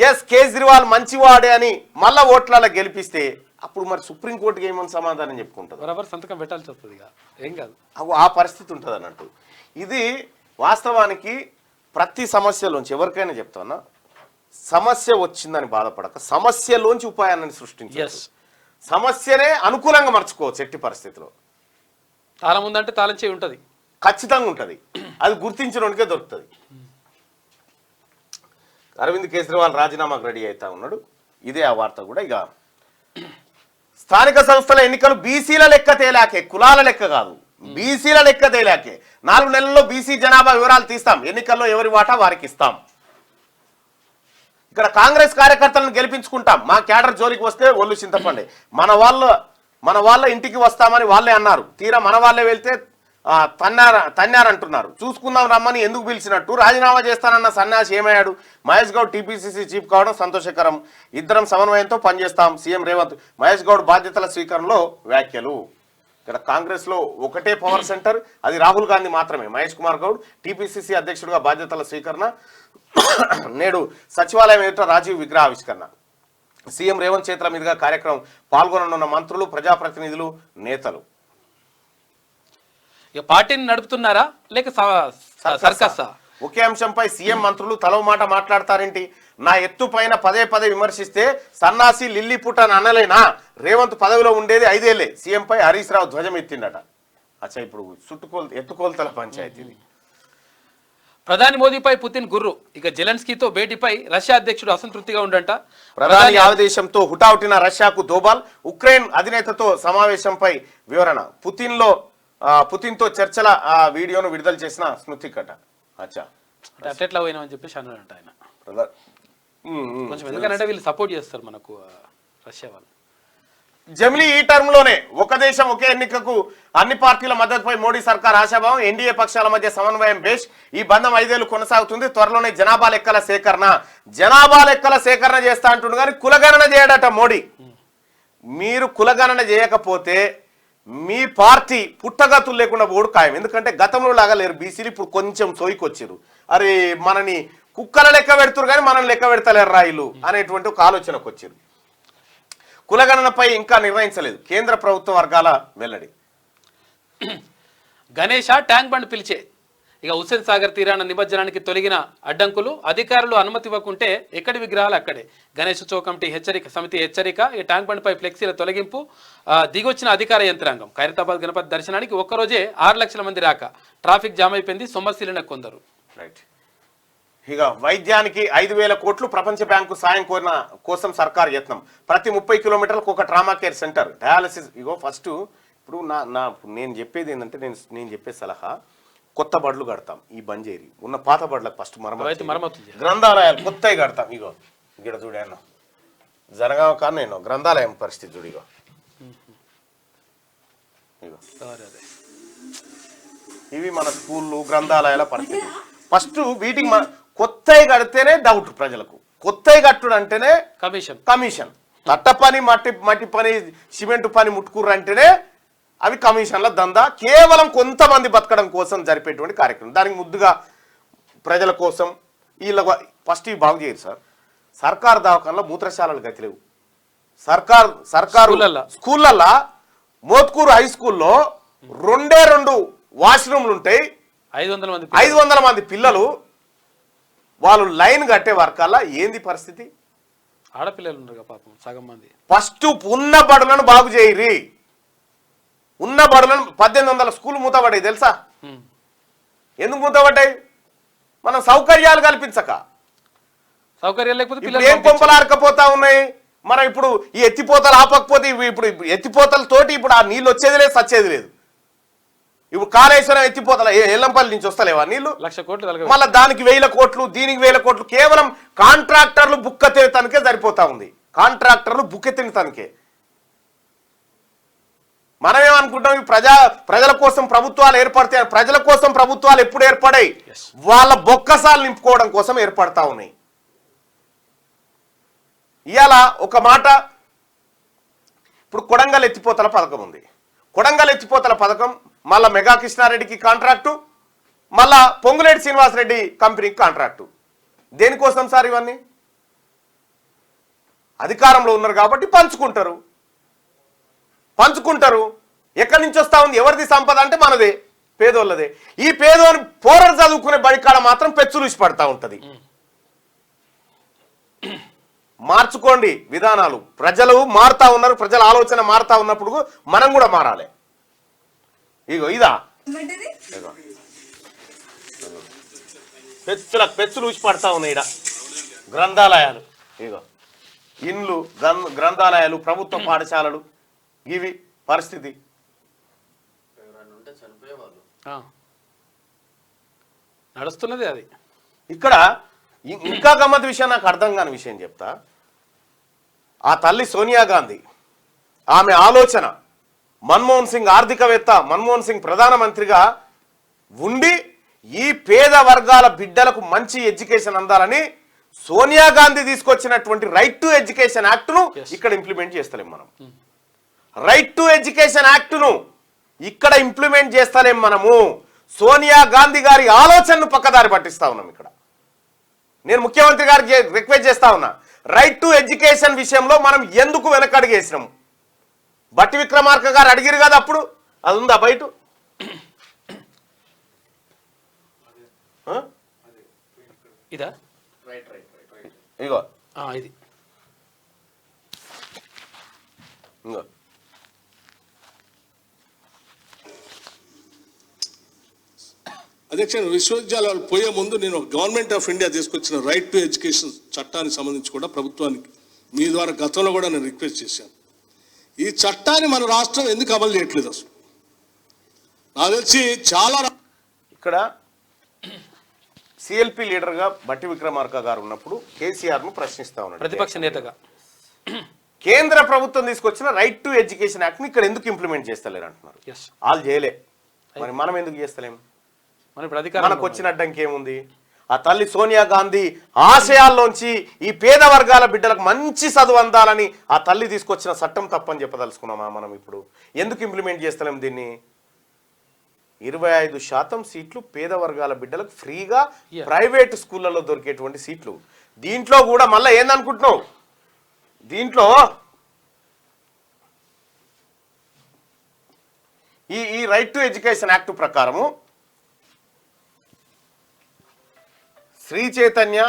ఎస్ కేజ్రీవాల్ మంచివాడే అని మళ్ళా ఓట్లలో గెలిపిస్తే అప్పుడు మరి సుప్రీంకోర్టుకి ఏమని సమాధానం చెప్పుకుంటుంది? బరాబర్ సంతకం పెట్టాల్సి వస్తుంది ఇక, ఏం కాదు. ఆ పరిస్థితి ఉంటుంది అన్నట్టు. ఇది వాస్తవానికి ప్రతి సమస్యలోంచి ఎవరికైనా చెప్తానా, సమస్య వచ్చిందని బాధపడక సమస్యలోంచి ఉపాయాన్ని సృష్టించాలి. ఎస్, సమస్యనే అనుకూలంగా మర్చుకోవచ్చు ఎట్టి పరిస్థితిలో. తాళం ఉందంటే తాళం చేయి ఉంటుంది, ఖచ్చితంగా ఉంటుంది. అది గుర్తించడానికే దొరుకుతుంది. అరవింద్ కేజ్రీవాల్ రాజీనామాకు రెడీ అవుతా ఉన్నాడు. ఇదే ఆ వార్త కూడా. ఇక స్థానిక సంస్థల ఎన్నికలు బీసీల లెక్క తేలాకే, కులాల లెక్క కాదు, బీసీల లెక్క తేలాకే. 4 నెలల్లో బీసీ జనాభా వివరాలు తీస్తాం, ఎన్నికల్లో ఎవరి వాటా వారికి ఇస్తాం. ఇక్కడ కాంగ్రెస్ కార్యకర్తలను గెలిపించుకుంటాం, మా క్యాడర్ జోలికి వస్తే ఒళ్ళు చింతపండి. మన వాళ్ళ ఇంటికి వస్తామని వాళ్ళే అన్నారు, తీరా మన వాళ్ళే వెళ్తే తన్నారంటున్నారు. చూసుకుందాం రమ్మని ఎందుకు పిలిచినట్టు, రాజీనామా చేస్తానన్న సన్యాసి ఏమయ్యాడు? మహేష్ గౌడ్ టీపీసీసీ చీఫ్ కావడం సంతోషకరం, ఇద్దరం సమన్వయంతో పనిచేస్తాం సీఎం రేవంత్. మహేష్ గౌడ్ బాధ్యతల స్వీకరణలో వ్యాఖ్యలు. ఇక్కడ కాంగ్రెస్ లో ఒకటే పవర్ సెంటర్, అది రాహుల్ గాంధీ మాత్రమే. మహేష్ కుమార్ గౌడ్ టీపీసీసీ అధ్యక్షుడిగా బాధ్యతల స్వీకరణ. నేడు సచివాలయం ఎదుట రాజీవ్ విగ్రహ ఆవిష్కరణ. సీఎం రేవంత్ చేతుల మీదుగా కార్యక్రమం పాల్గొననున్న మంత్రులు, ప్రజాప్రతినిధులు, నేతలు. ఇక పార్టీని నడుపుతున్నారా లేక సర్కస్సా? ఒకే అంశంపై సీఎం మంత్రులు తలవ మాట మాట్లాడతారేంటి? నా ఎత్తు పైన పదే విమర్శిస్తే సన్నాసి లిల్లీపుట్ అని అనలేనా? రేవంత్ పదవిలో ఉండేది 5 ఏళ్లే. సీఎంపై హరీష్ రావు ధ్వజం ఎత్తిండట. అచ్చా, ఇప్పుడు ఎత్తుకోల్తల పంచాయతీ. ప్రధాని మోదీపై పుతిన్ గుర్రు. ఇక జెలెన్స్కీతో భేటీపై రష్యా అధ్యక్షుడు అసంతృప్తిగా ఉండంట. ప్రధాని ఆదేశంతో హుటాహుటిన రష్యాకు దోబాల్. ఉక్రెయిన్ అధినేతతో సమావేశంపై వివరణ. పుతిన్తో చర్చల వీడియోను విడుదల చేసిన స్మృతికట. అచ్చా, అట్లా పోయినామని చెప్పేసి అన్నాడంట ఆయన. కొంచెం ఎందుకంటే వీళ్ళు సపోర్ట్ చేస్తారు మనకు రష్యా వాళ్ళు. జమిలీ ఈ టర్మ్ లోనే ఒక దేశం ఒకే ఎన్నికకు అన్ని పార్టీల మద్దతుపై మోడీ సర్కార్ ఆశాభావం. ఎన్డీఏ పక్షాల మధ్య సమన్వయం బేష్. ఈ బంధం 5 ఏళ్లు కొనసాగుతుంది. త్వరలోనే జనాభా లెక్కల సేకరణ చేస్తా అంటుండు కానీ కులగణన చేయడట మోడీ. మీరు కులగణన చేయకపోతే మీ పార్టీ పుట్టగతులు లేకుండా పోడు ఖాయం. ఎందుకంటే గతంలో లాగా లేరు బీసీలు, ఇప్పుడు కొంచెం సోయికొచ్చారు. అరే మనని కుక్కల లెక్క పెడుతురు కానీ మనల్ని లెక్క పెడతలేరు రాయిలు అనేటువంటి ఒక ఆలోచనకు వచ్చారు. కులగణనపై ఇంకా నిర్ణయించలేదు, కేంద్ర ప్రభుత్వ వర్గాల వెల్లడి. గణేష ట్యాంక్ బండ్ పిలిచే. ఇక హుస్సేన్ సాగర్ తీరాన నిమజ్జనానికి తొలగిన అడ్డంకులు, అధికారులు అనుమతి ఇవ్వకుంటే ఎక్కడి విగ్రహాలు అక్కడే. గణేష్ ఉత్సవ కమిటీ సమితి హెచ్చరిక. ఈ ట్యాంక్ బండ్ పై ఫ్లెక్సీల తొలగింపు. దిగొచ్చిన అధికార యంత్రాంగం. ఖైరతాబాద్ గణపతి దర్శనానికి ఒక్కరోజే 6 లక్షల మంది రాక. ట్రాఫిక్ జామ్ అయిపోయింది, సొమ్మశీలిన కొందరు. రైట్. ఇక వైద్యానికి 5,000 కోట్లు ప్రపంచ బ్యాంకు సాయం కోసం సర్కార్ యత్నం. ప్రతి 30 కిలోమీటర్లకు ఒక ట్రామా కేర్ సెంటర్, డయాలసిస్. ఇగో ఫస్ట్ ఇప్పుడు నేను చెప్పేది ఏంటంటే, నేను చెప్పే సలహా, కొత్త బడులు కడతాం, ఈ బంజేరి ఉన్న పాత బడులకు ఫస్ట్ మరమ్మతు. గ్రంథాలయాలు కొత్తవి కడతాం. ఇగో ఇక్కడ చూడాను జరగావ కానీ నేను గ్రంథాలయం పరిస్థితి చూడు. ఇగో ఇవి మన స్కూళ్ళు, గ్రంథాలయాల పరిస్థితి. ఫస్ట్ వీటికి కొత్తవి కడితేనే డౌట్ ప్రజలకు. కొత్తవి కట్టుడు అంటేనే కమిషన్. తట్ట పని, మట్టి పని, సిమెంట్ పని ముట్టుకుర్రు అంటేనే అవి కమిషన్ల దందా. కేవలం కొంతమంది బతకడం కోసం జరిపేటువంటి కార్యక్రమం. దానికి ముద్దుగా ప్రజల కోసం వీళ్ళ ఫస్ట్ ఇవి బాగు చేయరు సార్. సర్కారు దవాఖానలో మూత్రశాలలు గతిలేవు. సర్కారు స్కూళ్ళల్లో మోత్కూరు హై స్కూల్లో 2 వాష్రూమ్లు ఉంటాయి. 500 మంది పిల్లలు వాళ్ళు లైన్ కట్టే వర్కల్లా ఏంది పరిస్థితి? ఆడపిల్లలు ఉన్నారు పాపం సగం మంది. ఫస్ట్ ఉన్న బడులను బాగు చేయరి. ఉన్న బడులను 1800 స్కూల్ మూతపడ్డాయి తెలుసా? ఎందుకు మూతపడ్డాయి? మనం సౌకర్యాలు కల్పించక. సౌకర్యాలు లేకపోతే ఏం కొంపలారకపోతా ఉన్నాయి. మనం ఇప్పుడు ఈ ఎత్తిపోతలు ఆపకపోతే ఇప్పుడు ఎత్తిపోతలతోటి ఇప్పుడు ఆ నీళ్ళు వచ్చేది లేదు, సచ్చేది లేదు. ఇప్పుడు కాళేశ్వరం ఎత్తిపోతల ఎల్లంపల్లి నుంచి వస్తలేవా నీళ్లు? 1,00,000 కోట్లు. మళ్ళీ దానికి 1,000 కోట్లు, దీనికి 1,000 కోట్లు. కేవలం కాంట్రాక్టర్లు బుక్క తినటానికే సరిపోతా ఉంది. కాంట్రాక్టర్లు బుక్క తినటానికే. మనం ఏమనుకుంటాం ఈ ప్రజల కోసం ప్రభుత్వాలు ఏర్పడతాయి. ప్రజల కోసం ప్రభుత్వాలు ఎప్పుడు ఏర్పడాయి? వాళ్ళ బొక్కసాలు నింపుకోవడం కోసం ఏర్పడతా ఉన్నాయి. ఇవాళ ఒక మాట, ఇప్పుడు కొడంగల్ ఎత్తిపోతల పథకం ఉంది. కొడంగల్ ఎత్తిపోతల పథకం మళ్ళా మెగా కృష్ణారెడ్డికి కాంట్రాక్టు, మళ్ళా పొంగులేటి శ్రీనివాసరెడ్డి కంపెనీకి కాంట్రాక్టు. దేనికోసం సార్ ఇవన్నీ? అధికారంలో ఉన్నారు కాబట్టి పంచుకుంటారు. ఎక్కడి నుంచి వస్తా ఉంది? ఎవరిది సంపద అంటే మనదే, పేదోళ్ళదే. ఈ పేదోని పోరలు చదువుకునే బడికాడ మాత్రం పెచ్చులూసి పడతా ఉంటది. మార్చుకోండి విధానాలు. ప్రజలు మారుతా ఉన్నారు, ప్రజల ఆలోచన మారుతా ఉన్నప్పుడు మనం కూడా మారాలి. ఇదా పెచ్చులు ఊసి పడతా ఉన్నాయి. ఇడ గ్రంథాలయాలు, ఇగో ఇండ్లు, గ్రంథాలయాలు, ప్రభుత్వ పాఠశాలలు, ఇవి పరిస్థితి. నడుస్తున్నది అది. ఇక్కడ ఇంకా గమ్మత్ విషయం, నాకు అర్థం కాని విషయం చెప్తా. ఆ తల్లి సోనియా గాంధీ, ఆమె ఆలోచన, మన్మోహన్ సింగ్ ఆర్థికవేత్త, మన్మోహన్ సింగ్ ప్రధానమంత్రిగా ఉండి ఈ పేద వర్గాల బిడ్డలకు మంచి ఎడ్యుకేషన్ అందాలని సోనియా గాంధీ తీసుకొచ్చినటువంటి రైట్ టు ఎడ్యుకేషన్ యాక్ట్ను ఇక్కడ ఇంప్లిమెంట్ చేస్తలేం మనం. రైట్ టు ఎడ్యుకేషన్ యాక్ట్ను ఇక్కడ ఇంప్లిమెంట్ చేస్తలేం మనము. సోనియా గాంధీ గారి ఆలోచనను పక్కదారి పట్టిస్తా ఉన్నాం. ఇక్కడ నేను ముఖ్యమంత్రి గారికి రిక్వెస్ట్ చేస్తా ఉన్నా, రైట్ టు ఎడ్యుకేషన్ విషయంలో మనం ఎందుకు వెనకడుగేసినాం? బట్టి విక్రమార్క గారు అడిగిరు కదా అప్పుడు, అది ఉందా బయట? ఇదా ఇగో ఇది ఇంకో అధ్యక్ష, విశ్వవిద్యాలయాలు పోయే ముందు నేను గవర్నమెంట్ ఆఫ్ ఇండియా తీసుకొచ్చిన రైట్ టు ఎడ్యుకేషన్ చట్టానికి సంబంధించి కూడా ప్రభుత్వానికి మీ ద్వారా గతంలో కూడా నేను రిక్వెస్ట్ చేశాను. ఈ చట్టాన్ని మన రాష్ట్రం ఎందుకు అమలు చేయట్లేదు? అసలు నాకు తెలిసి చాలా ఇక్కడ సిఎల్పి లీడర్గా బట్టి విక్రమార్క గారు ఉన్నప్పుడు కేసీఆర్ను ప్రశ్నిస్తా ఉన్నాడు, ప్రతిపక్ష నేతగా. కేంద్ర ప్రభుత్వం తీసుకొచ్చిన రైట్ టు ఎడ్యుకేషన్ యాక్ట్ని ఇక్కడ ఎందుకు ఇంప్లిమెంట్ చేస్తలేరు అంటున్నారు. వాళ్ళు చేయలే, మరి మనం ఎందుకు చేస్తలేం? మనకు వచ్చిన అడ్డంకి ఏముంది? ఆ తల్లి సోనియా గాంధీ ఆశయాల్లోంచి ఈ పేద వర్గాల బిడ్డలకు మంచి చదువు అందాలని ఆ తల్లి తీసుకొచ్చిన చట్టం తప్పని చెప్పదలుచుకున్నామా మనం? ఇప్పుడు ఎందుకు ఇంప్లిమెంట్ చేస్తలేం దీన్ని? 25% సీట్లు పేద వర్గాల బిడ్డలకు ఫ్రీగా ప్రైవేట్ స్కూళ్ళలో దొరికేటువంటి సీట్లు. దీంట్లో కూడా మళ్ళీ ఏందనుకుంటున్నావు? దీంట్లో ఈ రైట్ టు ఎడ్యుకేషన్ యాక్ట్ ప్రకారము శ్రీ చైతన్య,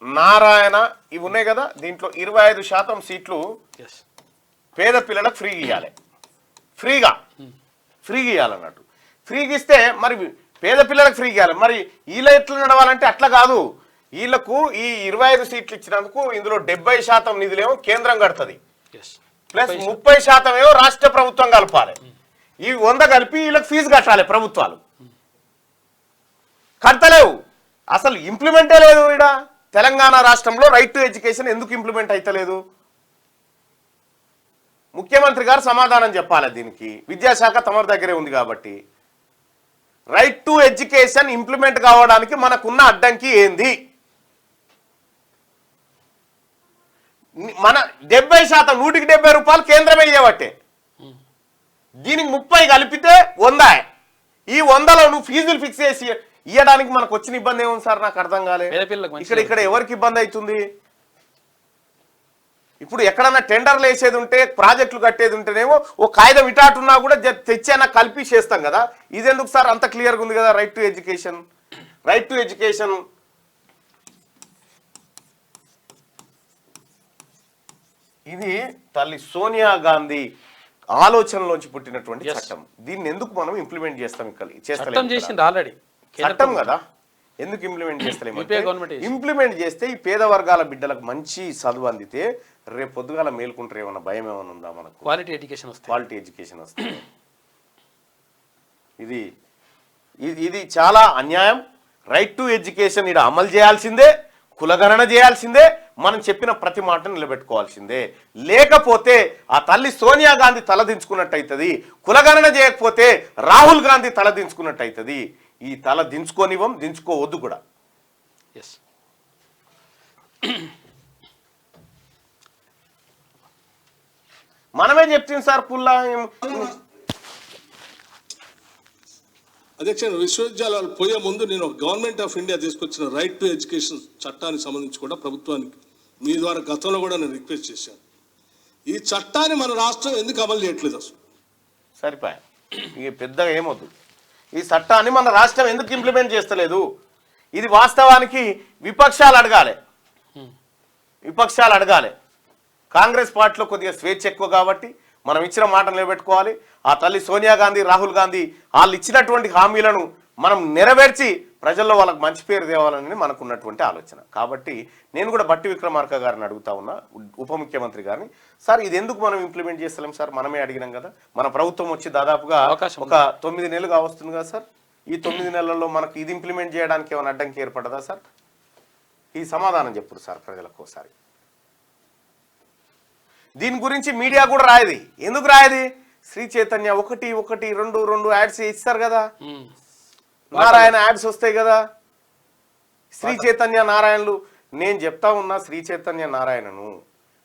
నారాయణ ఇవి ఉన్నాయి కదా, దీంట్లో 25% సీట్లు పేద పిల్లలకు ఫ్రీగా ఇవ్వాలి. ఫ్రీగా ఇవ్వాలన్నట్టు. ఫ్రీగా ఇస్తే మరి పేద పిల్లలకు ఫ్రీగా ఇవ్వాలి. మరి వీళ్ళ ఎట్లా నడవాలంటే అట్లా కాదు. వీళ్ళకు ఈ 25 సీట్లు ఇచ్చినందుకు ఇందులో 70% నిధులేమో కేంద్రం కడుతుంది, ప్లస్ 30% ఏమో రాష్ట్ర ప్రభుత్వం కలపాలి. ఈ 100 కలిపి వీళ్ళకి ఫీజు కట్టాలి ప్రభుత్వాలు. కడతలేవు, అసలు ఇంప్లిమెంటే లేదు. ఇక్కడ తెలంగాణ రాష్ట్రంలో రైట్ టు ఎడ్యుకేషన్ ఎందుకు ఇంప్లిమెంట్ అయితలేదు? ముఖ్యమంత్రి గారు సమాధానం చెప్పాలి దీనికి. విద్యాశాఖ తమ దగ్గరే ఉంది కాబట్టి. రైట్ టు ఎడ్యుకేషన్ ఇంప్లిమెంట్ కావడానికి మనకున్న అడ్డంకి ఏంది? మన 70%, 100కి 70 రూపాయలు కేంద్రమే ఇవ్వబట్టే. దీనికి 30 కలిపితే 100. ఈ 100లో నువ్వు ఫీజులు ఫిక్స్ చేసి ఇవ్వడానికి మనకు వచ్చిన ఇబ్బంది ఏముంది సార్? నాకు అర్థం కాలే. ఇక్కడ ఎవరికి ఇబ్బంది అవుతుంది? ఇప్పుడు ఎక్కడన్నా టెండర్లు వేసేది ఉంటే, ప్రాజెక్టులు కట్టేది ఉంటేనేమో ఓ కాగితం ఇటాటున్నా కూడా తెచ్చేనా కలిపి చేస్తాం కదా. ఇదెందుకు సార్? అంత క్లియర్గా ఉంది కదా right to education. Right to education ఇది తల్లి సోనియా గాంధీ ఆలోచనలోంచి పుట్టినటువంటి చట్టం. దీన్ని ఎందుకు మనం ఇంప్లిమెంట్ చేస్తాం? ఆల్రెడీ చట్టం కదా, ఎందుకు ఇంప్లిమెంట్ చేస్తలేము? ఇంప్లిమెంట్ చేస్తే ఈ పేద వర్గాల బిడ్డలకు మంచి చదువు అందితే రేపు పొద్దుగాల మేల్కుంటారు. ఏమన్నా భయం ఏమైనా ఉందా మనకు? క్వాలిటీ ఎడ్యుకేషన్ వస్తుంది. ఇది చాలా అన్యాయం. రైట్ టు ఎడ్యుకేషన్ ఇక్కడ అమలు చేయాల్సిందే, కులగణన చేయాల్సిందే, మనం చెప్పిన ప్రతి మాటను నిలబెట్టుకోవాల్సిందే. లేకపోతే ఆ తల్లి సోనియా గాంధీ తలదించుకున్నట్టు అవుతుంది, కులగణన చేయకపోతే రాహుల్ గాంధీ తలదించుకున్నట్టు అవుతుంది. ఈ తల దించుకోనివ్వం, దించుకోవద్దు కూడా. ఎస్ మనమే చెప్తుంది సార్ పుల్లా. అధ్యక్ష, విశ్వవిద్యాలయాలు పోయే ముందు నేను గవర్నమెంట్ ఆఫ్ ఇండియా తీసుకొచ్చిన రైట్ టు ఎడ్యుకేషన్ చట్టానికి సంబంధించి కూడా ప్రభుత్వానికి మీ ద్వారా గతంలో కూడా నేను రిక్వెస్ట్ చేశాను. ఈ చట్టాన్ని మన రాష్ట్రం ఎందుకు అమలు చేయట్లేదు? అసలు సరిపోయా, ఇక పెద్దగా ఏమొద్దు. ఈ చట్టాన్ని మన రాష్ట్రం ఎందుకు ఇంప్లిమెంట్ చేస్తలేదు? ఇది వాస్తవానికి విపక్షాలు అడగాలి. కాంగ్రెస్ పార్టీలో కొద్దిగా స్వేచ్ఛ ఎక్కువ కాబట్టి మనం ఇచ్చిన మాట నిలబెట్టుకోవాలి. ఆ తల్లి సోనియా గాంధీ, రాహుల్ గాంధీ వాళ్ళు ఇచ్చినటువంటి హామీలను మనం నెరవేర్చి ప్రజల్లో వాళ్ళకి మంచి పేరు తేవాలని మనకున్నటువంటి ఆలోచన. కాబట్టి నేను కూడా బట్టి విక్రమార్క గారిని అడుగుతా ఉన్నా, ఉప ముఖ్యమంత్రి గారిని, సార్ ఇది ఎందుకు మనం ఇంప్లిమెంట్ చేస్తలేం సార్? మనమే అడిగినాం కదా. మన ప్రభుత్వం వచ్చి దాదాపుగా ఒక 9 నెలలుగా వస్తుంది కదా సార్. ఈ 9 నెలల్లో మనకు ఇది ఇంప్లిమెంట్ చేయడానికి ఏమైనా అడ్డంకి ఏర్పడదా సార్? ఈ సమాధానం చెప్పుడు సార్ ప్రజలకు ఒకసారి. దీని గురించి మీడియా కూడా రాయది. ఎందుకు రాయది? శ్రీ చైతన్య 1-1-2 యాడ్స్ ఇస్తారు కదా, నారాయణ యాడ్స్ వస్తాయి కదా. శ్రీ చైతన్య నారాయణలు, నేను చెప్తా ఉన్నా, శ్రీ చైతన్య నారాయణను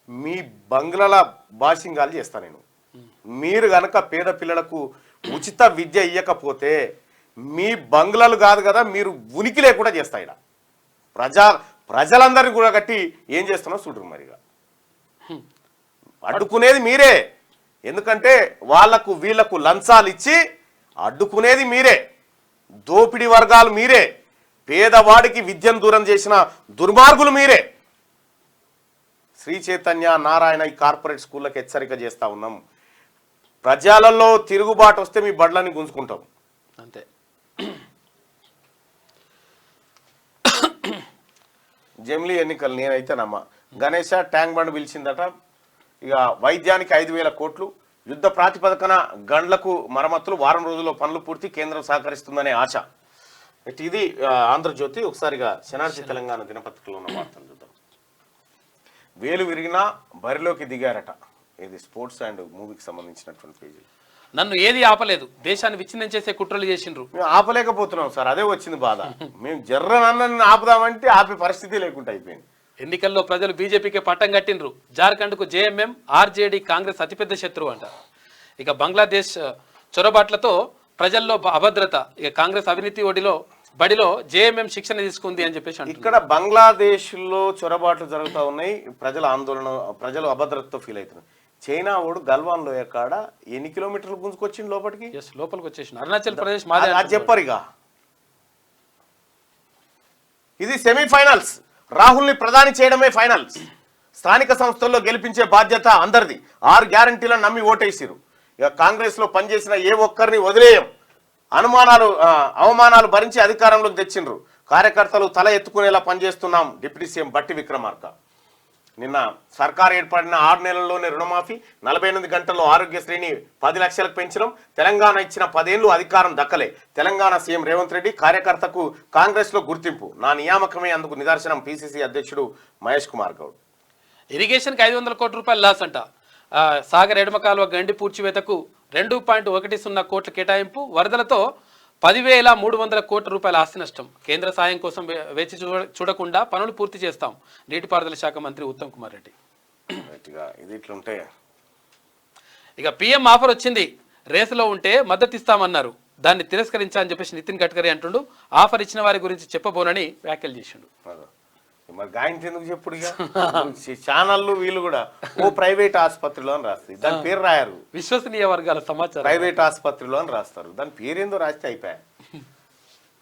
మీ బంగ్లాల బాషింగాలు చేస్తా నేను. మీరు గనక పేద పిల్లలకు ఉచిత విద్య ఇవ్వకపోతే మీ బంగ్లాలు కాదు కదా, మీరు ఉనికి లేకుండా చేస్తా. ఇక్కడ ప్రజలందరినీ కూడా కట్టి ఏం చేస్తున్నా చూడరు. మరిగా అడ్డుకునేది మీరే. ఎందుకంటే వాళ్లకు వీళ్లకు లంచాలు ఇచ్చి అడ్డుకునేది మీరే. దోపిడీ వర్గాలు మీరే. పేదవాడికి విద్యను దూరం చేసిన దుర్మార్గులు మీరే. శ్రీ చైతన్య నారాయణ ఈ కార్పొరేట్ స్కూళ్ళకి హెచ్చరిక చేస్తా ఉన్నాం. ప్రజలలో తిరుగుబాటు వస్తే మీ బడ్లని గుంజుకుంటాం అంతే. జమిలీ ఎన్నికలు నేనైతే నమ్మ. గణేష ట్యాంక్ బండ్ పిలిచిందట. ఇక వైద్యానికి 5,000 కోట్లు, యుద్ధ ప్రాతిపదికన గండ్లకు మరమ్మతులు, వారం రోజుల్లో పనులు పూర్తి, కేంద్రం సహకరిస్తుందనే ఆశ. ఇది ఆంధ్రజ్యోతి. ఒకసారిగా శనార్థి తెలంగాణ దినపత్రికలో ఉన్న వార్తలు చూద్దాం. వేలు విరిగినా బరిలోకి దిగారట. ఇది స్పోర్ట్స్ అండ్ మూవీకి సంబంధించినటువంటి పేజీ. నన్ను ఏది ఆపలేదు, దేశాన్ని విచ్ఛిన్నం చేసే కుట్రలు చేసిండ్రు. మేము ఆపలేకపోతున్నాం సార్, అదే వచ్చింది బాధ. మేము జర్రనన్న ఆపుదామంటే ఆపే పరిస్థితి లేకుండా అయిపోయింది. ఎన్నికల్లో ప్రజలు బీజేపీకి పట్టం కట్టిండ్రు. జార్ఖండ్కు జేఎంఎం, ఆర్జేడీ, కాంగ్రెస్ అతిపెద్ద శత్రువు అంట. ఇక బంగ్లాదేశ్ చొరబాట్లతో ప్రజల్లో అభద్రత. ఇక కాంగ్రెస్ అవినీతి బడిలో జేఎంఎం శిక్షణ తీసుకుంది అని చెప్పేసి ఇక్కడ బంగ్లాదేశ్ లో చొరబాట్లు జరుగుతూ ఉన్నాయి. ప్రజల ఆందోళన, ప్రజలు అభద్రతతో ఫీల్ అవుతున్నారు. చైనా ఓడు గల్వాన్ లోయ కాడ ఎన్ని కిలోమీటర్లు గుంజుకొచ్చింది లోపలికి? లోపలికి వచ్చేసి అరుణాచల్ ప్రదేశ్ చెప్పరు. ఇక ఇది సెమీఫైనల్స్. రాహుల్ని ప్రధాని చేయడమే ఫైనల్స్. స్థానిక సంస్థల్లో గెలిపించే బాధ్యత అందరిది. 6 గ్యారంటీలను నమ్మి ఓటేసిరు. ఇక కాంగ్రెస్ లో పనిచేసిన ఏ ఒక్కరిని వదిలేయం. అవమానాలు భరించి అధికారంలోకి తెచ్చిండ్రు. కార్యకర్తలు తల ఎత్తుకునేలా పనిచేస్తున్నాం. డిప్యూటీ సీఎం బట్టి విక్రమార్క నిన్న సర్కారు ఏర్పడిన 6 నెలల్లోనే రుణమాఫీ, 48 గంటల్లో ఆరోగ్యశ్రీని 10 లక్షలకు పెంచడం, తెలంగాణ ఇచ్చిన 10 ఏళ్లు అధికారం దక్కలే. తెలంగాణ సీఎం రేవంత్ రెడ్డి కార్యకర్తకు కాంగ్రెస్ లో గుర్తింపు, నా నియామకమే అందుకు నిదర్శనం. పిసిసి అధ్యక్షుడు మహేష్ కుమార్ గౌడ్. ఇరిగేషన్కి 500 కోట్ల రూపాయలు లాస్ అంట. సాగర్ ఎడమ కాలువ గండి పూడ్చివేతకు 2.10 కోట్ల కేటాయింపు. వరదలతో 10,300 కోట్ల రూపాయల ఆస్తి నష్టం. కేంద్ర సాయం కోసం వేచి చూడకుండా పనులు పూర్తి చేస్తాం. నీటిపారుదల శాఖ మంత్రి ఉత్తమ్ కుమార్ రెడ్డి. ఇది ఇట్లుంటే ఇక పిఎం ఆఫర్ వచ్చింది, రేసులో ఉంటే మద్దతు ఇస్తామన్నారు, దాన్ని తిరస్కరించాలని చెప్పేసి నితిన్ గడ్కరీ అంటుండు. ఆఫర్ ఇచ్చిన వారి గురించి చెప్పబోనని వ్యాఖ్యలు చేసిండు. మరి గాయంత్రి ఎందుకు చెప్పుడు? ఛానళ్ళు వీళ్ళు కూడా ఓ ప్రైవేట్ ఆసుపత్రిలో అని రాస్తారు, దాని పేరు రాయరు. విశ్వసనీయ వర్గాల సమాచారం ప్రైవేట్ ఆసుపత్రిలో అని రాస్తారు, దాని పేరేందో రాస్తే అయిపోయా.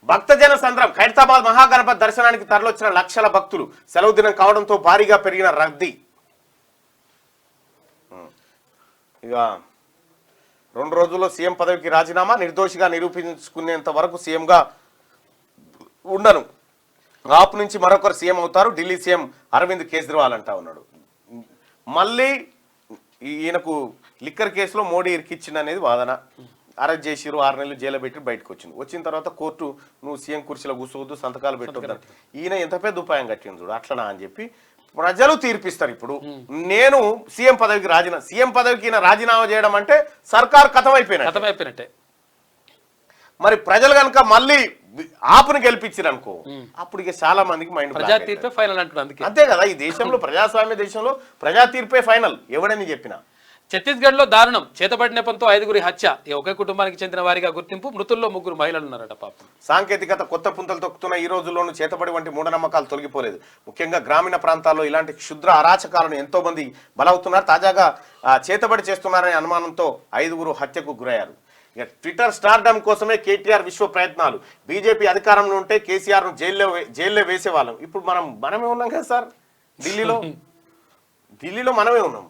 భక్తజన సంద్రం. ఖైరతాబాద్ మహాగణపతి దర్శనానికి తరలొచ్చిన లక్షల భక్తులు. సెలవు దినం కావడంతో భారీగా పెరిగిన రద్దీ. ఇక 2 రోజుల్లో సీఎం పదవికి రాజీనామా. నిర్దోషిగా నిరూపించుకునేంత వరకు సీఎంగా ఉండను. ఆప్ నుంచి మరొకరు సీఎం అవుతారు. ఢిల్లీ సీఎం అరవింద్ కేజ్రీవాల్ అంటా ఉన్నాడు. మళ్ళీ ఈయనకు లిక్కర్ కేసులో మోడీ ఇరికిచ్చింది అనేది వాదన. అరెస్ట్ చేసిరు, 6 నెలలు జైలు పెట్టి బయటకు వచ్చింది. వచ్చిన తర్వాత కోర్టు నువ్వు సీఎం కుర్చీలో కూర్చోవద్దు, సంతకాలు పెట్టొద్దు. ఈయన ఎంత పెద్ద ఉపాయం కట్టింది చూడు, అట్లనా అని చెప్పి ప్రజలు తీర్పిస్తారు. ఇప్పుడు నేను సీఎం పదవికి సీఎం పదవికి రాజీనామా చేయడం అంటే సర్కార్ కథమైపోయినట్టే. మరి ప్రజలు కనుక మళ్ళీ ఆపుని గెలిపించారు అనుకో, అప్పుడు ఇక చాలా మందికి మైండ్ ప్రజా తీర్పే ఫైనల్ అంటున్నారు. అందుకే అంతే కదా, ఈ దేశంలో ప్రజాస్వామ్య దేశంలో ప్రజా తీర్పే ఫైనల్ ఎవడని చెప్పినా. ఛత్తీస్గఢ్ లో దారుణం, చేతబడి నెపంతో 5గురి హత్య. ఒకే కుటుంబానికి చెందిన వారిగా గుర్తింపు, మృతుల్లో 3 మహిళలు ఉన్నారట. పాపం సాంకేతికత కొత్త పుంతలు తొక్కుతున్న ఈ రోజుల్లోనూ చేతబడి వంటి మూఢనమ్మకాలు తొలగిపోలేదు. ముఖ్యంగా గ్రామీణ ప్రాంతాల్లో ఇలాంటి క్షుద్ర అరాచకాలను ఎంతో మంది బలవుతున్నారు. తాజాగా చేతబడి చేస్తున్నారనే అనుమానంతో 5గురు హత్యకు గురయ్యారు. ఇక ట్విట్టర్ స్టార్డమ్ కోసమే కేటీఆర్ విశ్వ ప్రయత్నాలు. బీజేపీ అధికారంలో ఉంటే కేసీఆర్ను జైల్లో వేసేవాళ్ళం. ఇప్పుడు మనమే ఉన్నాం కదా సార్, ఢిల్లీలో మనమే ఉన్నాం.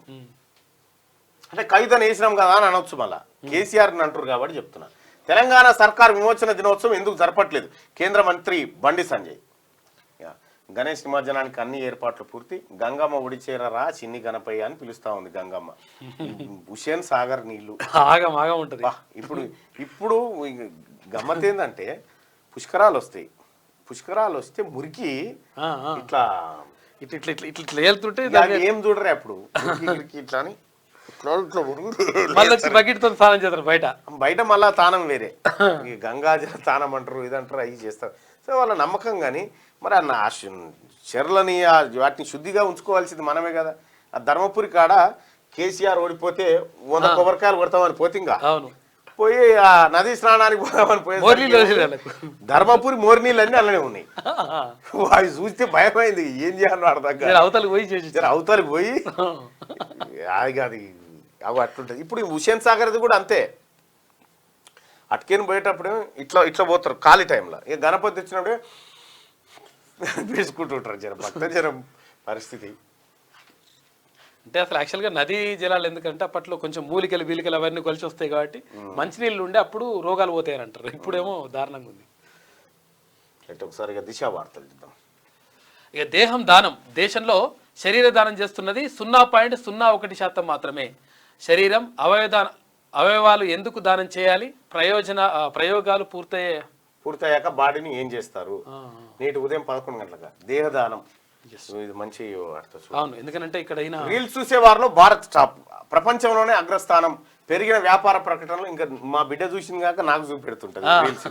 అంటే కవితను వేసినాం కదా అని అనొచ్చు. మళ్ళా కేసీఆర్ని అంటారు కాబట్టి చెప్తున్నా. తెలంగాణ సర్కార్ విమోచన దినోత్సవం ఎందుకు జరపట్లేదు? కేంద్ర మంత్రి బండి సంజయ్. గణేష్ నిమజ్జనానికి అన్ని ఏర్పాట్లు పూర్తి. గంగమ్మ ఒడిచేరరా చిన్ని గణపయ్య అని పిలుస్తా ఉంది గంగమ్మ. హుషేన్ సాగర్ నీళ్లు ఆగం ఉంటుంది. ఇప్పుడు గమ్మత్ ఏంటంటే పుష్కరాలు వస్తే మురికి ఇట్లా వెళ్తుంటే ఏం చూడరే అప్పుడు ఇట్లా అని బకెట్తో స్నానం చేస్తారు బయట మళ్ళా తానం వేరే గంగాజల తానం అంటారు, ఇదంటారు, అవి చేస్తారు. సో వాళ్ళ నమ్మకం. కానీ మరి ఆ చెర్లని వాటిని శుద్ధిగా ఉంచుకోవాల్సింది మనమే కదా. ఆ ధర్మపురి కాడ కేసీఆర్ ఓడిపోతే 100 కొబ్బరికాయలు కొడతామని పోతే ఇంకా పోయి ఆ నదీ స్నానానికి పోదామని పోయి ధర్మపురి మోర్నీళ్ళన్నీ అలానే ఉన్నాయి. అవి చూస్తే భయమైంది, ఏం చేయాలో అర్థం అవతలికి పోయి అది అవి అట్లుంటుంది. ఇప్పుడు హుషేన్ సాగర్ది కూడా అంతే. అటుకేని పోయేటప్పుడు ఇట్లా పోతారు ఖాళీ టైంలో. ఇక గణపతి వచ్చినప్పుడే వేసుకుంటుంటారు. భక్తజనం పరిస్థితి అంటే అసలు యాక్చువల్గా నదీ జలాలు ఎందుకంటే అప్పట్లో కొంచెం మూలికలు అవన్నీ కొలిసి వస్తాయి కాబట్టి మంచినీళ్ళు ఉండే అప్పుడు రోగాలు పోతాయని అంటారు. ఇప్పుడేమో దారుణంగా ఉంది. ఒకసారి దిశ వార్తలు చూద్దాం. ఇక దేహం దానం. దేశంలో శరీర దానం చేస్తున్నది 0.01% మాత్రమే. శరీరం అవయవాలు ఎందుకు దానం చేయాలి? ప్రయోగాలు పూర్తయ్యాక బాడీని ఏం చేస్తారు? నేటి ఉదయం 11 గంటలకు దేహదానం. ఇది మంచి వార్త. అవును, ఎందుకంటే ఇక్కడ రీల్స్ చూసే వారిలో భారత్ టాప్, ప్రపంచంలోనే అగ్రస్థానం. పెరిగిన వ్యాపార ప్రకటనలు ఇంకా మా బిడ్డ చూసింది కాక నాకు చూపెడుతుంటది రీల్స్.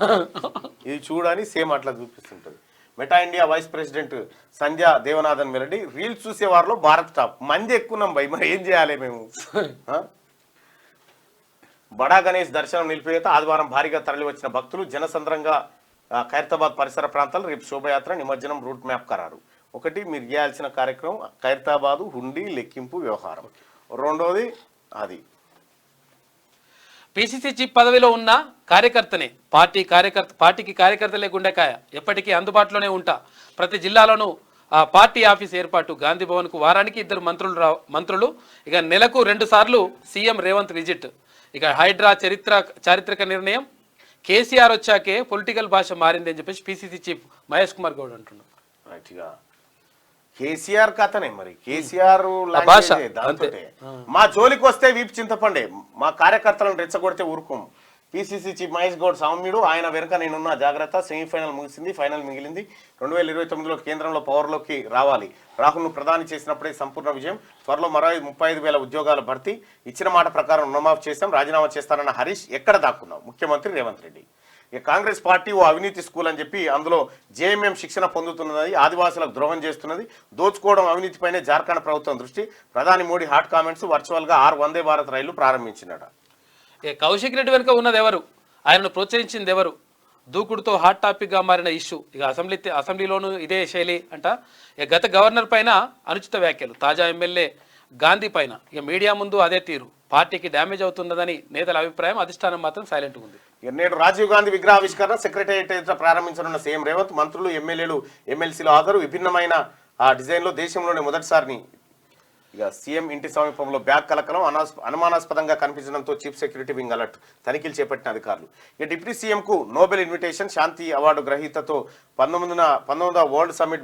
ఇది చూడని సేమ్ అట్లా చూపిస్తుంటది. మెటా ఇండియా వైస్ ప్రెసిడెంట్ సంధ్య దేవనాథన్ వెల్లడి. రీల్స్ చూసే వారిలో భారత్ టాప్. మంది ఎక్కున్నాం భయ్, మరి ఏం చేయాలి మేము? బడా గణేష్ దర్శనం నిలిపివేత. ఆదివారం భారీగా తరలి వచ్చిన భక్తులు జనసంద్రంగా ఖైరతాబాద్ పరిసర ప్రాంతాలు. రేపు శోభయాత్ర, నిమజ్జనం, రూట్ మ్యాప్ ఖరారు. ఒకటి మీరు చేయాల్సిన కార్యక్రమం ఖైరతాబాదు హుండీ లెక్కింపు వ్యవహారం. రెండోది అది పిసిసి చీఫ్ పదవిలో ఉన్న కార్యకర్తనే పార్టీకి కార్యకర్తలే గుండెకాయ. ఎప్పటికీ అందుబాటులోనే ఉంటా. ప్రతి జిల్లాలోనూ పార్టీ ఆఫీస్ ఏర్పాటు. గాంధీ భవన్కు వారానికి 2 మంత్రులు. ఇక నెలకు 2 సార్లు సీఎం రేవంత్ విజిట్. ఇక హైడ్రా చారిత్రక నిర్ణయం. కేసీఆర్ వచ్చాకే పొలిటికల్ భాష మారింది అని చెప్పేసి పిసిసి చీఫ్ మహేష్ కుమార్ గౌడ్ అంటున్నారు. కేసీఆర్ కథనే మరి, కేసీఆర్ దాంతో మా జోలికి వస్తే వీపు చింతపండే, మా కార్యకర్తలను రెచ్చగొడితే ఊరుకోం. పిసిసి చీఫ్ మహేష్ గౌడ్ సౌమ్యుడు, ఆయన వెనుక నేనున్న జాగ్రత్త. సెమీఫైనల్ ముగిసింది, ఫైనల్ మిగిలింది. 2029లో కేంద్రంలో పవర్లోకి రావాలి. రాహుల్ను ప్రధాని చేసినప్పుడే సంపూర్ణ విజయం. త్వరలో మరో 35,000 ఉద్యోగాల భర్తీ. ఇచ్చిన మాట ప్రకారం రుణమాఫీ చేస్తాం. రాజీనామా చేస్తానన్న హరీష్ ఎక్కడ దాక్కున్నావు? ముఖ్యమంత్రి రేవంత్ రెడ్డి. ఇక కాంగ్రెస్ పార్టీ ఓ అవినీతి స్కూల్ అని చెప్పి అందులో జేఎంఎం శిక్షణ పొందుతున్నది, ఆదివాసులకు ద్రోహం చేస్తున్నది, దోచుకోవడం, అవినీతిపైనే జార్ఖండ్ ప్రభుత్వం దృష్టి. ప్రధాని మోడీ హాట్ కామెంట్స్. వర్చువల్గా 6 వందే భారత్ రైళ్లు ప్రారంభించినట. కౌశిక్ రెడ్డి వెనుక ఉన్నది ఎవరు? ఆయనను ప్రోత్సహించింది ఎవరు? దూకుడుతో హాట్ టాపిక్గా మారిన ఇష్యూ. ఇక అసెంబ్లీలోనూ ఇదే శైలి అంట. ఇక గత గవర్నర్ పైన అనుచిత వ్యాఖ్యలు. తాజా ఎమ్మెల్యే గాంధీ పైన. ఇక మీడియా ముందు అదే తీరు. పార్టీకి డ్యామేజ్ అవుతున్నదని నేతల అభిప్రాయం. అధిష్టానం మాత్రం సైలెంట్ ఉంది. నేడు రాజీవ్ గాంధీ విగ్రహావిష్కరణ. సెక్రటేరియట్ ప్రారంభించనున్న సీఎం రేవంత్. మంత్రులు, ఎమ్మెల్యేలు, ఎమ్మెల్సీలు హాజరు. విభిన్నమైన డిజైన్లో దేశంలోనే మొదటిసారిని. ఇక సీఎం ఇంటి సమీపంలో బ్యాగ్ కలకలం. అనుమానాస్పదంగా కనిపించడంతో చీఫ్ సెక్యూరిటీ వింగ్ అలర్ట్. తనిఖీలు చేపట్టిన అధికారులు. ఇక డిప్యూటీ సీఎంకు నోబెల్ ఇన్విటేషన్. శాంతి అవార్డు గ్రహీతతో 19వ వరల్డ్ సమ్మిట్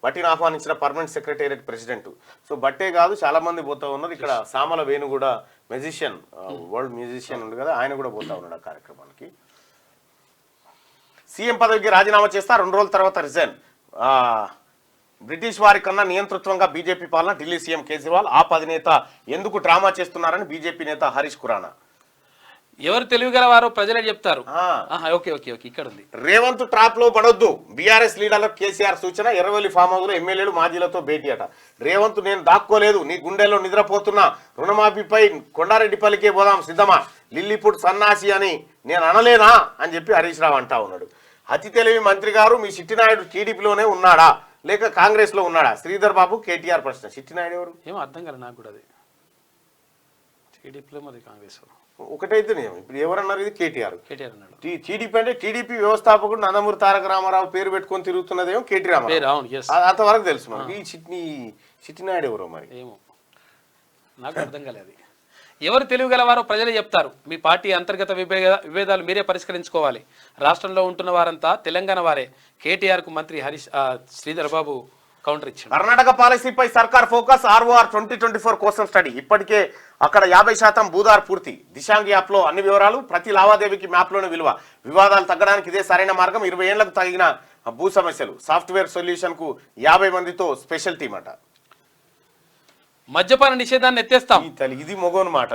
బట్టిని ఆహ్వానించిన పర్మనెంట్ సెక్రటేరియట్ ప్రెసిడెంట్. సో బట్టే కాదు, చాలా మంది పోతా ఉన్నారు. ఇక్కడ సామల వేణు కూడా మ్యూజిషియన్, వరల్డ్ మ్యూజిషియన్ ఉంది కదా, ఆయన కూడా పోతా ఉన్నాడు ఆ కార్యక్రమానికి. సీఎం పదవికి రాజీనామా చేస్తా, 2 రోజుల తర్వాత రిజైన్. బ్రిటిష్ వారి కన్నా నియంతృత్వంగా బీజేపీ పాలన, ఢిల్లీ సీఎం కేజ్రీవాల్, ఆప్ అధినేత ఎందుకు డ్రామా చేస్తున్నారని బీజేపీ నేత హరీష్ ఖురానా. ఎవరు తెలివిగలవారో ప్రజలే చెప్తారు. ఓకే ఓకే ఓకే, ఇక్కడ ఉంది. రేవంత్ ట్రాప్ లో పడొద్దు, బీఆర్ఎస్ లీడర్లకు కేసీఆర్ సూచన. ఎర్రవెల్లి ఫామ్ హౌస్ లో ఎమ్మెల్యేలు మాజీలతో భేటీ అట. రేవంత్ నేను దాక్కోలేదు, నీ గుండెల్లో నిద్రపోతున్నా, రుణమాఫీపై కొండారెడ్డిపల్లికే పోదాం సిద్ధమా, లిల్లీపుట్ సన్నాసి అని నేను అనలేనా అని చెప్పి హరీష్ రావు అంటా ఉన్నాడు. అతి తెలివి మంత్రి గారు మీ చిట్టినాయుడు టీడీపీలోనే ఉన్నాడా లేక కాంగ్రెస్ లో ఉన్నాడా? శ్రీధర్ బాబు కేటీఆర్ ప్రశ్న. చిట్టినాయుడు ఎవరు? ఏమో అర్థం కదా నాకు కూడా. అది టీడీపీలో మరి కాంగ్రెస్ ఒకటైతే ఇప్పుడు ఎవరన్నారు? ఇది కేటీఆర్ అన్నాడు. టీడీపీ అంటే టీడీపీ వ్యవస్థాపకుడు నందమూరి తారక రామారావు పేరు పెట్టుకొని తిరుగుతున్నదేమో కేటీ రామారావు, అంతవరకు తెలుసు మనకి. ఈ చిట్టినాయుడు ఎవరో మరి ఏమో నాకు అర్థం కాలేదు. ఎవరు తెలివిగలవారో ప్రజలే చెప్తారు. మీ పార్టీ అంతర్గత విభేదాలు మీరే పరిష్కరించుకోవాలి. రాష్ట్రంలో ఉంటున్న వారంతా తెలంగాణ వారే. కేటీఆర్ కు మంత్రి శ్రీధర్ బాబు కౌంటర్ ఇచ్చారు. కర్ణాటక పాలసీపై సర్కార్ ఫోకస్, ROR 2024 కోసం స్టడీ. ఇప్పటికే అక్కడ 50% భూదార్ పూర్తి. దిశాంగ్ యాప్ లో అన్ని వివరాలు, ప్రతి లావాదేవీకి మ్యాప్ లోని విలువ. వివాదాలు తగ్గడానికి ఇదే సరైన మార్గం. 20 ఏళ్లకు తగిన భూ సమస్యలు. సాఫ్ట్వేర్ సొల్యూషన్ కు 50 మందితో స్పెషల్ టీమ్ అట. మద్యపాన నిషేధాన్ని ఎత్తేస్తాం. ఇది మొగోని మాట.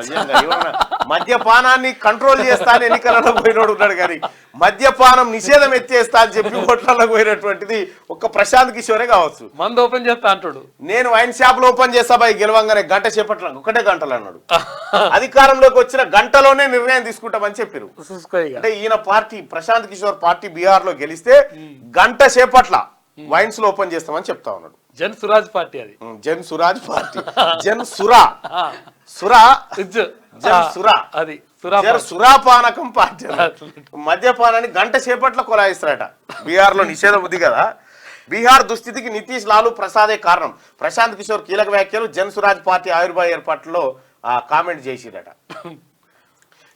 మద్యపానాన్ని కంట్రోల్ చేస్తా అని ఎన్నికలలో పోయినోడు ఉన్నాడు, కానీ మద్యపానం నిషేధం ఎత్తేస్తా అని చెప్పి ఓట్లకు పోయినటువంటిది ఒక్క ప్రశాంత్ కిషోరే కావచ్చు. మందు ఓపెన్ చేస్తా అంటాడు. నేను వైన్ షాప్ లో ఓపెన్ చేస్తా బాయ్, గెలవంగానే గంట చేపట్ల, ఒకటే గంటలు అన్నాడు. అధికారంలోకి వచ్చిన గంటలోనే నిర్ణయం తీసుకుంటామని చెప్పారు. అంటే ఈయన పార్టీ ప్రశాంత్ కిషోర్ పార్టీ బీహార్ లో గెలిస్తే గంట సేపట్ల వైన్స్ లో ఓపెన్ చేస్తామని చెప్తా ఉన్నాడు. జన్ సురాజ్ పార్టీ. అది జన్ సురాజ్ పార్టీ. జన్ సురా సురా జన్ సురా అది సురాపానకం పార్టీ. మద్యపానాన్ని గంట సేపట్లో కొలాయిస్తారట. బీహార్ లో నిషేధం ఉంది కదా. బీహార్ దుస్థితికి నితీష్ లాలూ ప్రసాదే కారణం. ప్రశాంత్ కిషోర్ కీలక వ్యాఖ్యలు. జన్ సురాజ్ పార్టీ ఆవిర్భావ ఏర్పాట్లో కామెంట్ చేసిరట.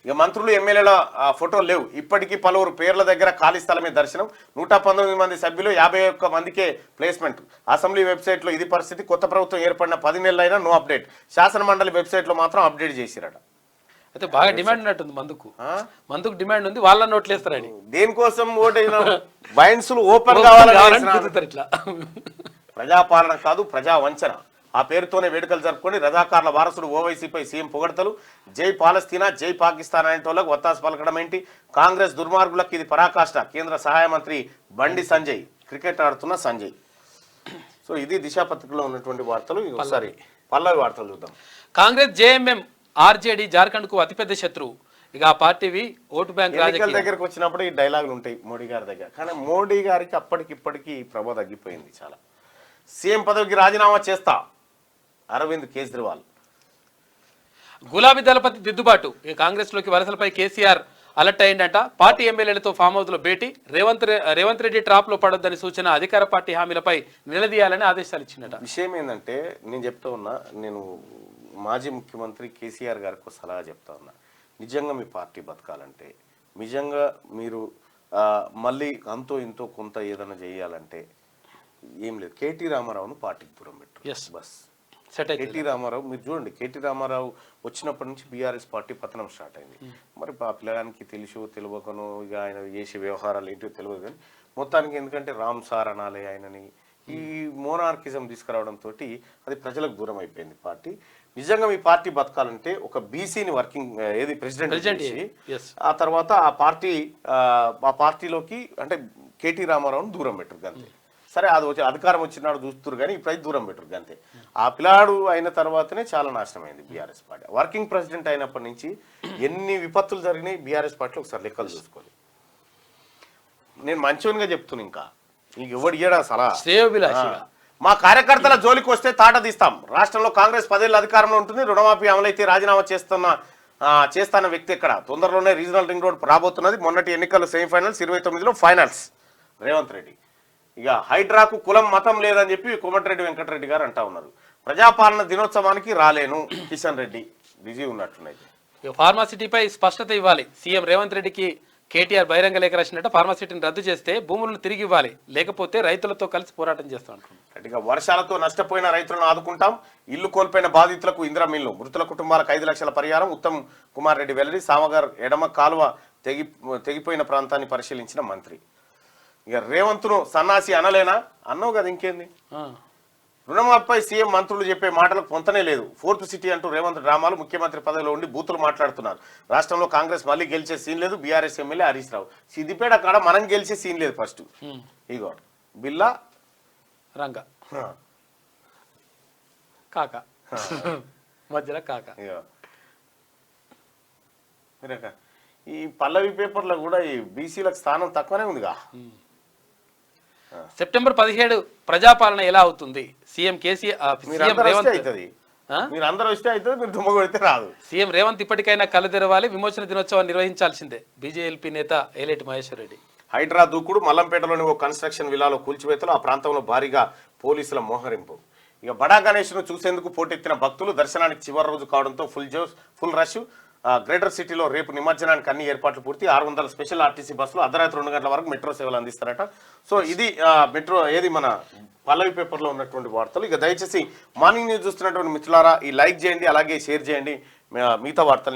ఇక మంత్రులు ఎమ్మెల్యేల ఫోటోలు లేవు. ఇప్పటికీ పలువురు పేర్ల దగ్గర ఖాళీ స్థలమే దర్శనం. 119 మంది సభ్యులు, 51 మందికే ప్లేస్మెంట్. అసెంబ్లీ వెబ్సైట్లో ఇది పరిస్థితి. కొత్త ప్రభుత్వం ఏర్పడిన 10 నెలలైనా నో అప్డేట్. శాసన మండలి వెబ్సైట్లో మాత్రం అప్డేట్ చేసిరట. అయితే బాగా డిమాండ్ ఉన్నట్టుంది మందుకు డిమాండ్ ఉంది. వాళ్ళ నోట్లు వేస్తారని. దేనికోసం ఓటైనా వైన్స్ ఓపెన్ కావాలని. ఇట్లా ప్రజాపాలన కాదు, ప్రజా వంచన. ఆ పేరుతోనే వేడుకలు జరుపుకొని రజాకార్ల వారసుడు ఓవైసీపై సీఎం పొగడతలు. జై పాలస్తీనా, జై పాకిస్తాన్ అనేటోళ్ళకు ఒత్తాసు పలకడం ఏంటి? కాంగ్రెస్ దుర్మార్గులకు ఇది పరాకాష్ట. కేంద్ర సహాయ మంత్రి బండి సంజయ్. క్రికెట్ ఆడుతున్న సంజయ్. సో ఇది దిశా పత్రికలో ఉన్నటువంటి వార్తలు. ఒకసారి పల్లవి వార్తలు చూద్దాం. కాంగ్రెస్, జేఎంఎం, ఆర్జేడీ జార్ఖండ్ కు అతిపెద్ద శత్రువు. ఇక ఆ పార్టీవి ఓటు బ్యాంక్ ఎన్నికల దగ్గరకు వచ్చినప్పుడు ఈ డైలాగులు ఉంటాయి మోడీ గారి దగ్గర. కానీ మోడీ గారికి అప్పటికిప్పటికీ ప్రభావం తగ్గిపోయింది చాలా. సీఎం పదవికి రాజీనామా చేస్తా అరవింద్ కేజ్రీవాల్. గులాబీ దళపతి దిద్దుబాటు. ఇక కాంగ్రెస్ లోకి వలసలపై కేసీఆర్ అలర్ట్ అయిందంట. పార్టీ ఎమ్మెల్యేలతో ఫామ్ హౌస్ లో భేటీ. రేవంత్ రెడ్డి ట్రాప్ లో పడొద్దని సూచన. అధికార పార్టీ హామీలపై నిలదీయాలని ఆదేశాలు ఇచ్చిందట. విషయం ఏంటంటే నేను చెప్తా ఉన్నా, నేను మాజీ ముఖ్యమంత్రి కేసీఆర్ గారికి సలహా చెప్తా ఉన్నా. నిజంగా మీ పార్టీ బతకాలంటే, నిజంగా మీరు మళ్ళీ అంతో ఇంతో కొంత ఏదైనా చేయాలంటే ఏం లేదు, కేటీ రామారావును పార్టీకి దూరం పెట్టు. బస్ కేటీ రామారావు మీరు చూడండి. కేటీ రామారావు వచ్చినప్పటి నుంచి బీఆర్ఎస్ పార్టీ పతనం స్టార్ట్ అయింది. మరి ఆ పిల్లగానికి తెలుసు తెలియకను, ఇక ఆయన చేసే వ్యవహారాలు ఏంటో తెలియదు. కానీ మొత్తానికి ఎందుకంటే రామ్ సార్ అనాలి ఆయనని, ఈ మోనార్కిజం తీసుకురావడంతో అది ప్రజలకు దూరం అయిపోయింది పార్టీ. నిజంగా మీ పార్టీ బతకాలంటే ఒక బీసీని వర్కింగ్ ప్రెసిడెంట్ చేసి ఆ తర్వాత ఆ పార్టీలోకి అంటే కేటీ రామారావును దూరం పెట్టరు అంతే. సరే అది వచ్చి అధికారం వచ్చినాడు చూస్తున్నారు, కానీ ఇప్పుడు దూరం పెట్టరు అంతే. ఆ పిల్లాడు అయిన తర్వాతనే చాలా నాశనమైంది బీఆర్ఎస్ పార్టీ. వర్కింగ్ ప్రెసిడెంట్ అయినప్పటి నుంచి ఎన్ని విపత్తులు జరిగినాయి బీఆర్ఎస్ పార్టీలో ఒకసారి లెక్కలు చూసుకోవాలి. నేను మంచిగా చెప్తున్నా, ఇంకా నీకు ఎవడు ఇయ్యడా సలహా. మా కార్యకర్తల జోలికి వస్తే తాట తీస్తాం. రాష్ట్రంలో కాంగ్రెస్ 10 ఏళ్ళ అధికారంలో ఉంటుంది. రుణమాఫీ అమలైతే రాజీనామా చేస్తున్న వ్యక్తి ఎక్కడ? తొందరలోనే రీజనల్ రింగ్ రోడ్ రాబోతున్నది. మొన్నటి ఎన్నికల్లో సెమీఫైనల్స్, 29లో ఫైనల్స్. రేవంత్ రెడ్డి ఇక హైడ్రాకు కులం మతం లేదని చెప్పి కోమటిరెడ్డి వెంకటరెడ్డి గారు అంటా ఉన్నారు. ప్రజాపాలన దినోత్సవానికి రాలేను కిషన్ రెడ్డి బిజీ ఉన్నట్టున్నది. ఫార్మాసిటీపై స్పష్టత ఇవ్వాలి. సీఎం రేవంత్ రెడ్డికి కేటీఆర్ బహిరంగ లేఖ రాసినట్టు. ఫార్మాసిటీని రద్దు చేస్తే భూములను తిరిగి ఇవ్వాలి, లేకపోతే రైతులతో కలిసి పోరాటం చేస్తాం. ఇక వర్షాలతో నష్టపోయిన రైతులను ఆదుకుంటాం. ఇల్లు కోల్పోయిన బాధితులకు ఇందిరా మిల్లు. మృతుల కుటుంబాలకు 5 లక్షల పరిహారం. ఉత్తమ్ కుమార్ రెడ్డి వెల్లడి. సామగర్ ఎడమ కాలువ తెగిపోయిన ప్రాంతాన్ని పరిశీలించిన మంత్రి. ఇక రేవంత్ను సన్నాసి అనలేనా? అన్నావు కదా, ఇంకేంది? ఆ. రుణమాఫీపై సీఎం మంత్రులు చెప్పే మాటలకు పొంతనే లేదు. ఫోర్త్ సిటీ అంటూ రేవంత్ డ్రామాలు, ముఖ్యమంత్రి పదవిలో ఉండి బూతులు మాట్లాడుతున్నారు. రాష్ట్రంలో కాంగ్రెస్ మళ్ళీ గెలిచే సీన్ లేదు. BRS MLA Harish Rao. సిద్దిపేట కాడ మనం గెలిచే సీన్ లేదు. ఫస్ట్ ఇగో బిల్లా రంగ కాక మధ్యలో కాక. ఇగో మీరక ఈ పల్లవి పేపర్లో కూడా ఈ బీసీలకు స్థానం తక్కువనే ఉందిగా. సెప్టెంబర్ 17 ప్రజాపాలన ఎలా అవుతుంది? సీఎం కేసీఆర్ సీఎం మీరందరూ రేవంత్ వస్తే అవుతుంది, మీరు అందరూ వస్తే అవుతుంది, మీరు దుమ్మ కొడితే రాదు. సీఎం రేవంత్ ఇప్పటికైనా కళ్ళు తెరవాలి, విమోచన దినోత్సవాన్ని నిర్వహించాల్సిందే. బీజేఎల్పీ నేత ఏలేటి మహేశ్వర్ రెడ్డి. హైడ్రా దూకుడు, మల్లంపేటలోని ఓ కన్స్ట్రక్షన్ విలాలో కూల్చివేతలు, ఆ ప్రాంతంలో భారీగా పోలీసుల మోహరింపు. ఇక బడా గణేష్ను చూసేందుకు పోటెత్తిన భక్తులు, దర్శనానికి చివరి రోజు కావడంతో ఫుల్ రష్. గ్రేటర్ సిటీలో రేపు నిమజ్జనానికి అన్ని ఏర్పాట్లు పూర్తి. 600 స్పెషల్ ఆర్టీసీ బస్సులు అర్ధరాత్రి 2 గంటల వరకు మెట్రో సేవలు అందిస్తారట. సో ఇది మెట్రో ఏది మన పల్లవి పేపర్లో ఉన్నటువంటి వార్తలు. ఇక దయచేసి మార్నింగ్ న్యూస్ చూస్తున్నటువంటి మిత్రులారా ఈ లైక్ చేయండి, అలాగే షేర్ చేయండి మిగతా వార్తలు.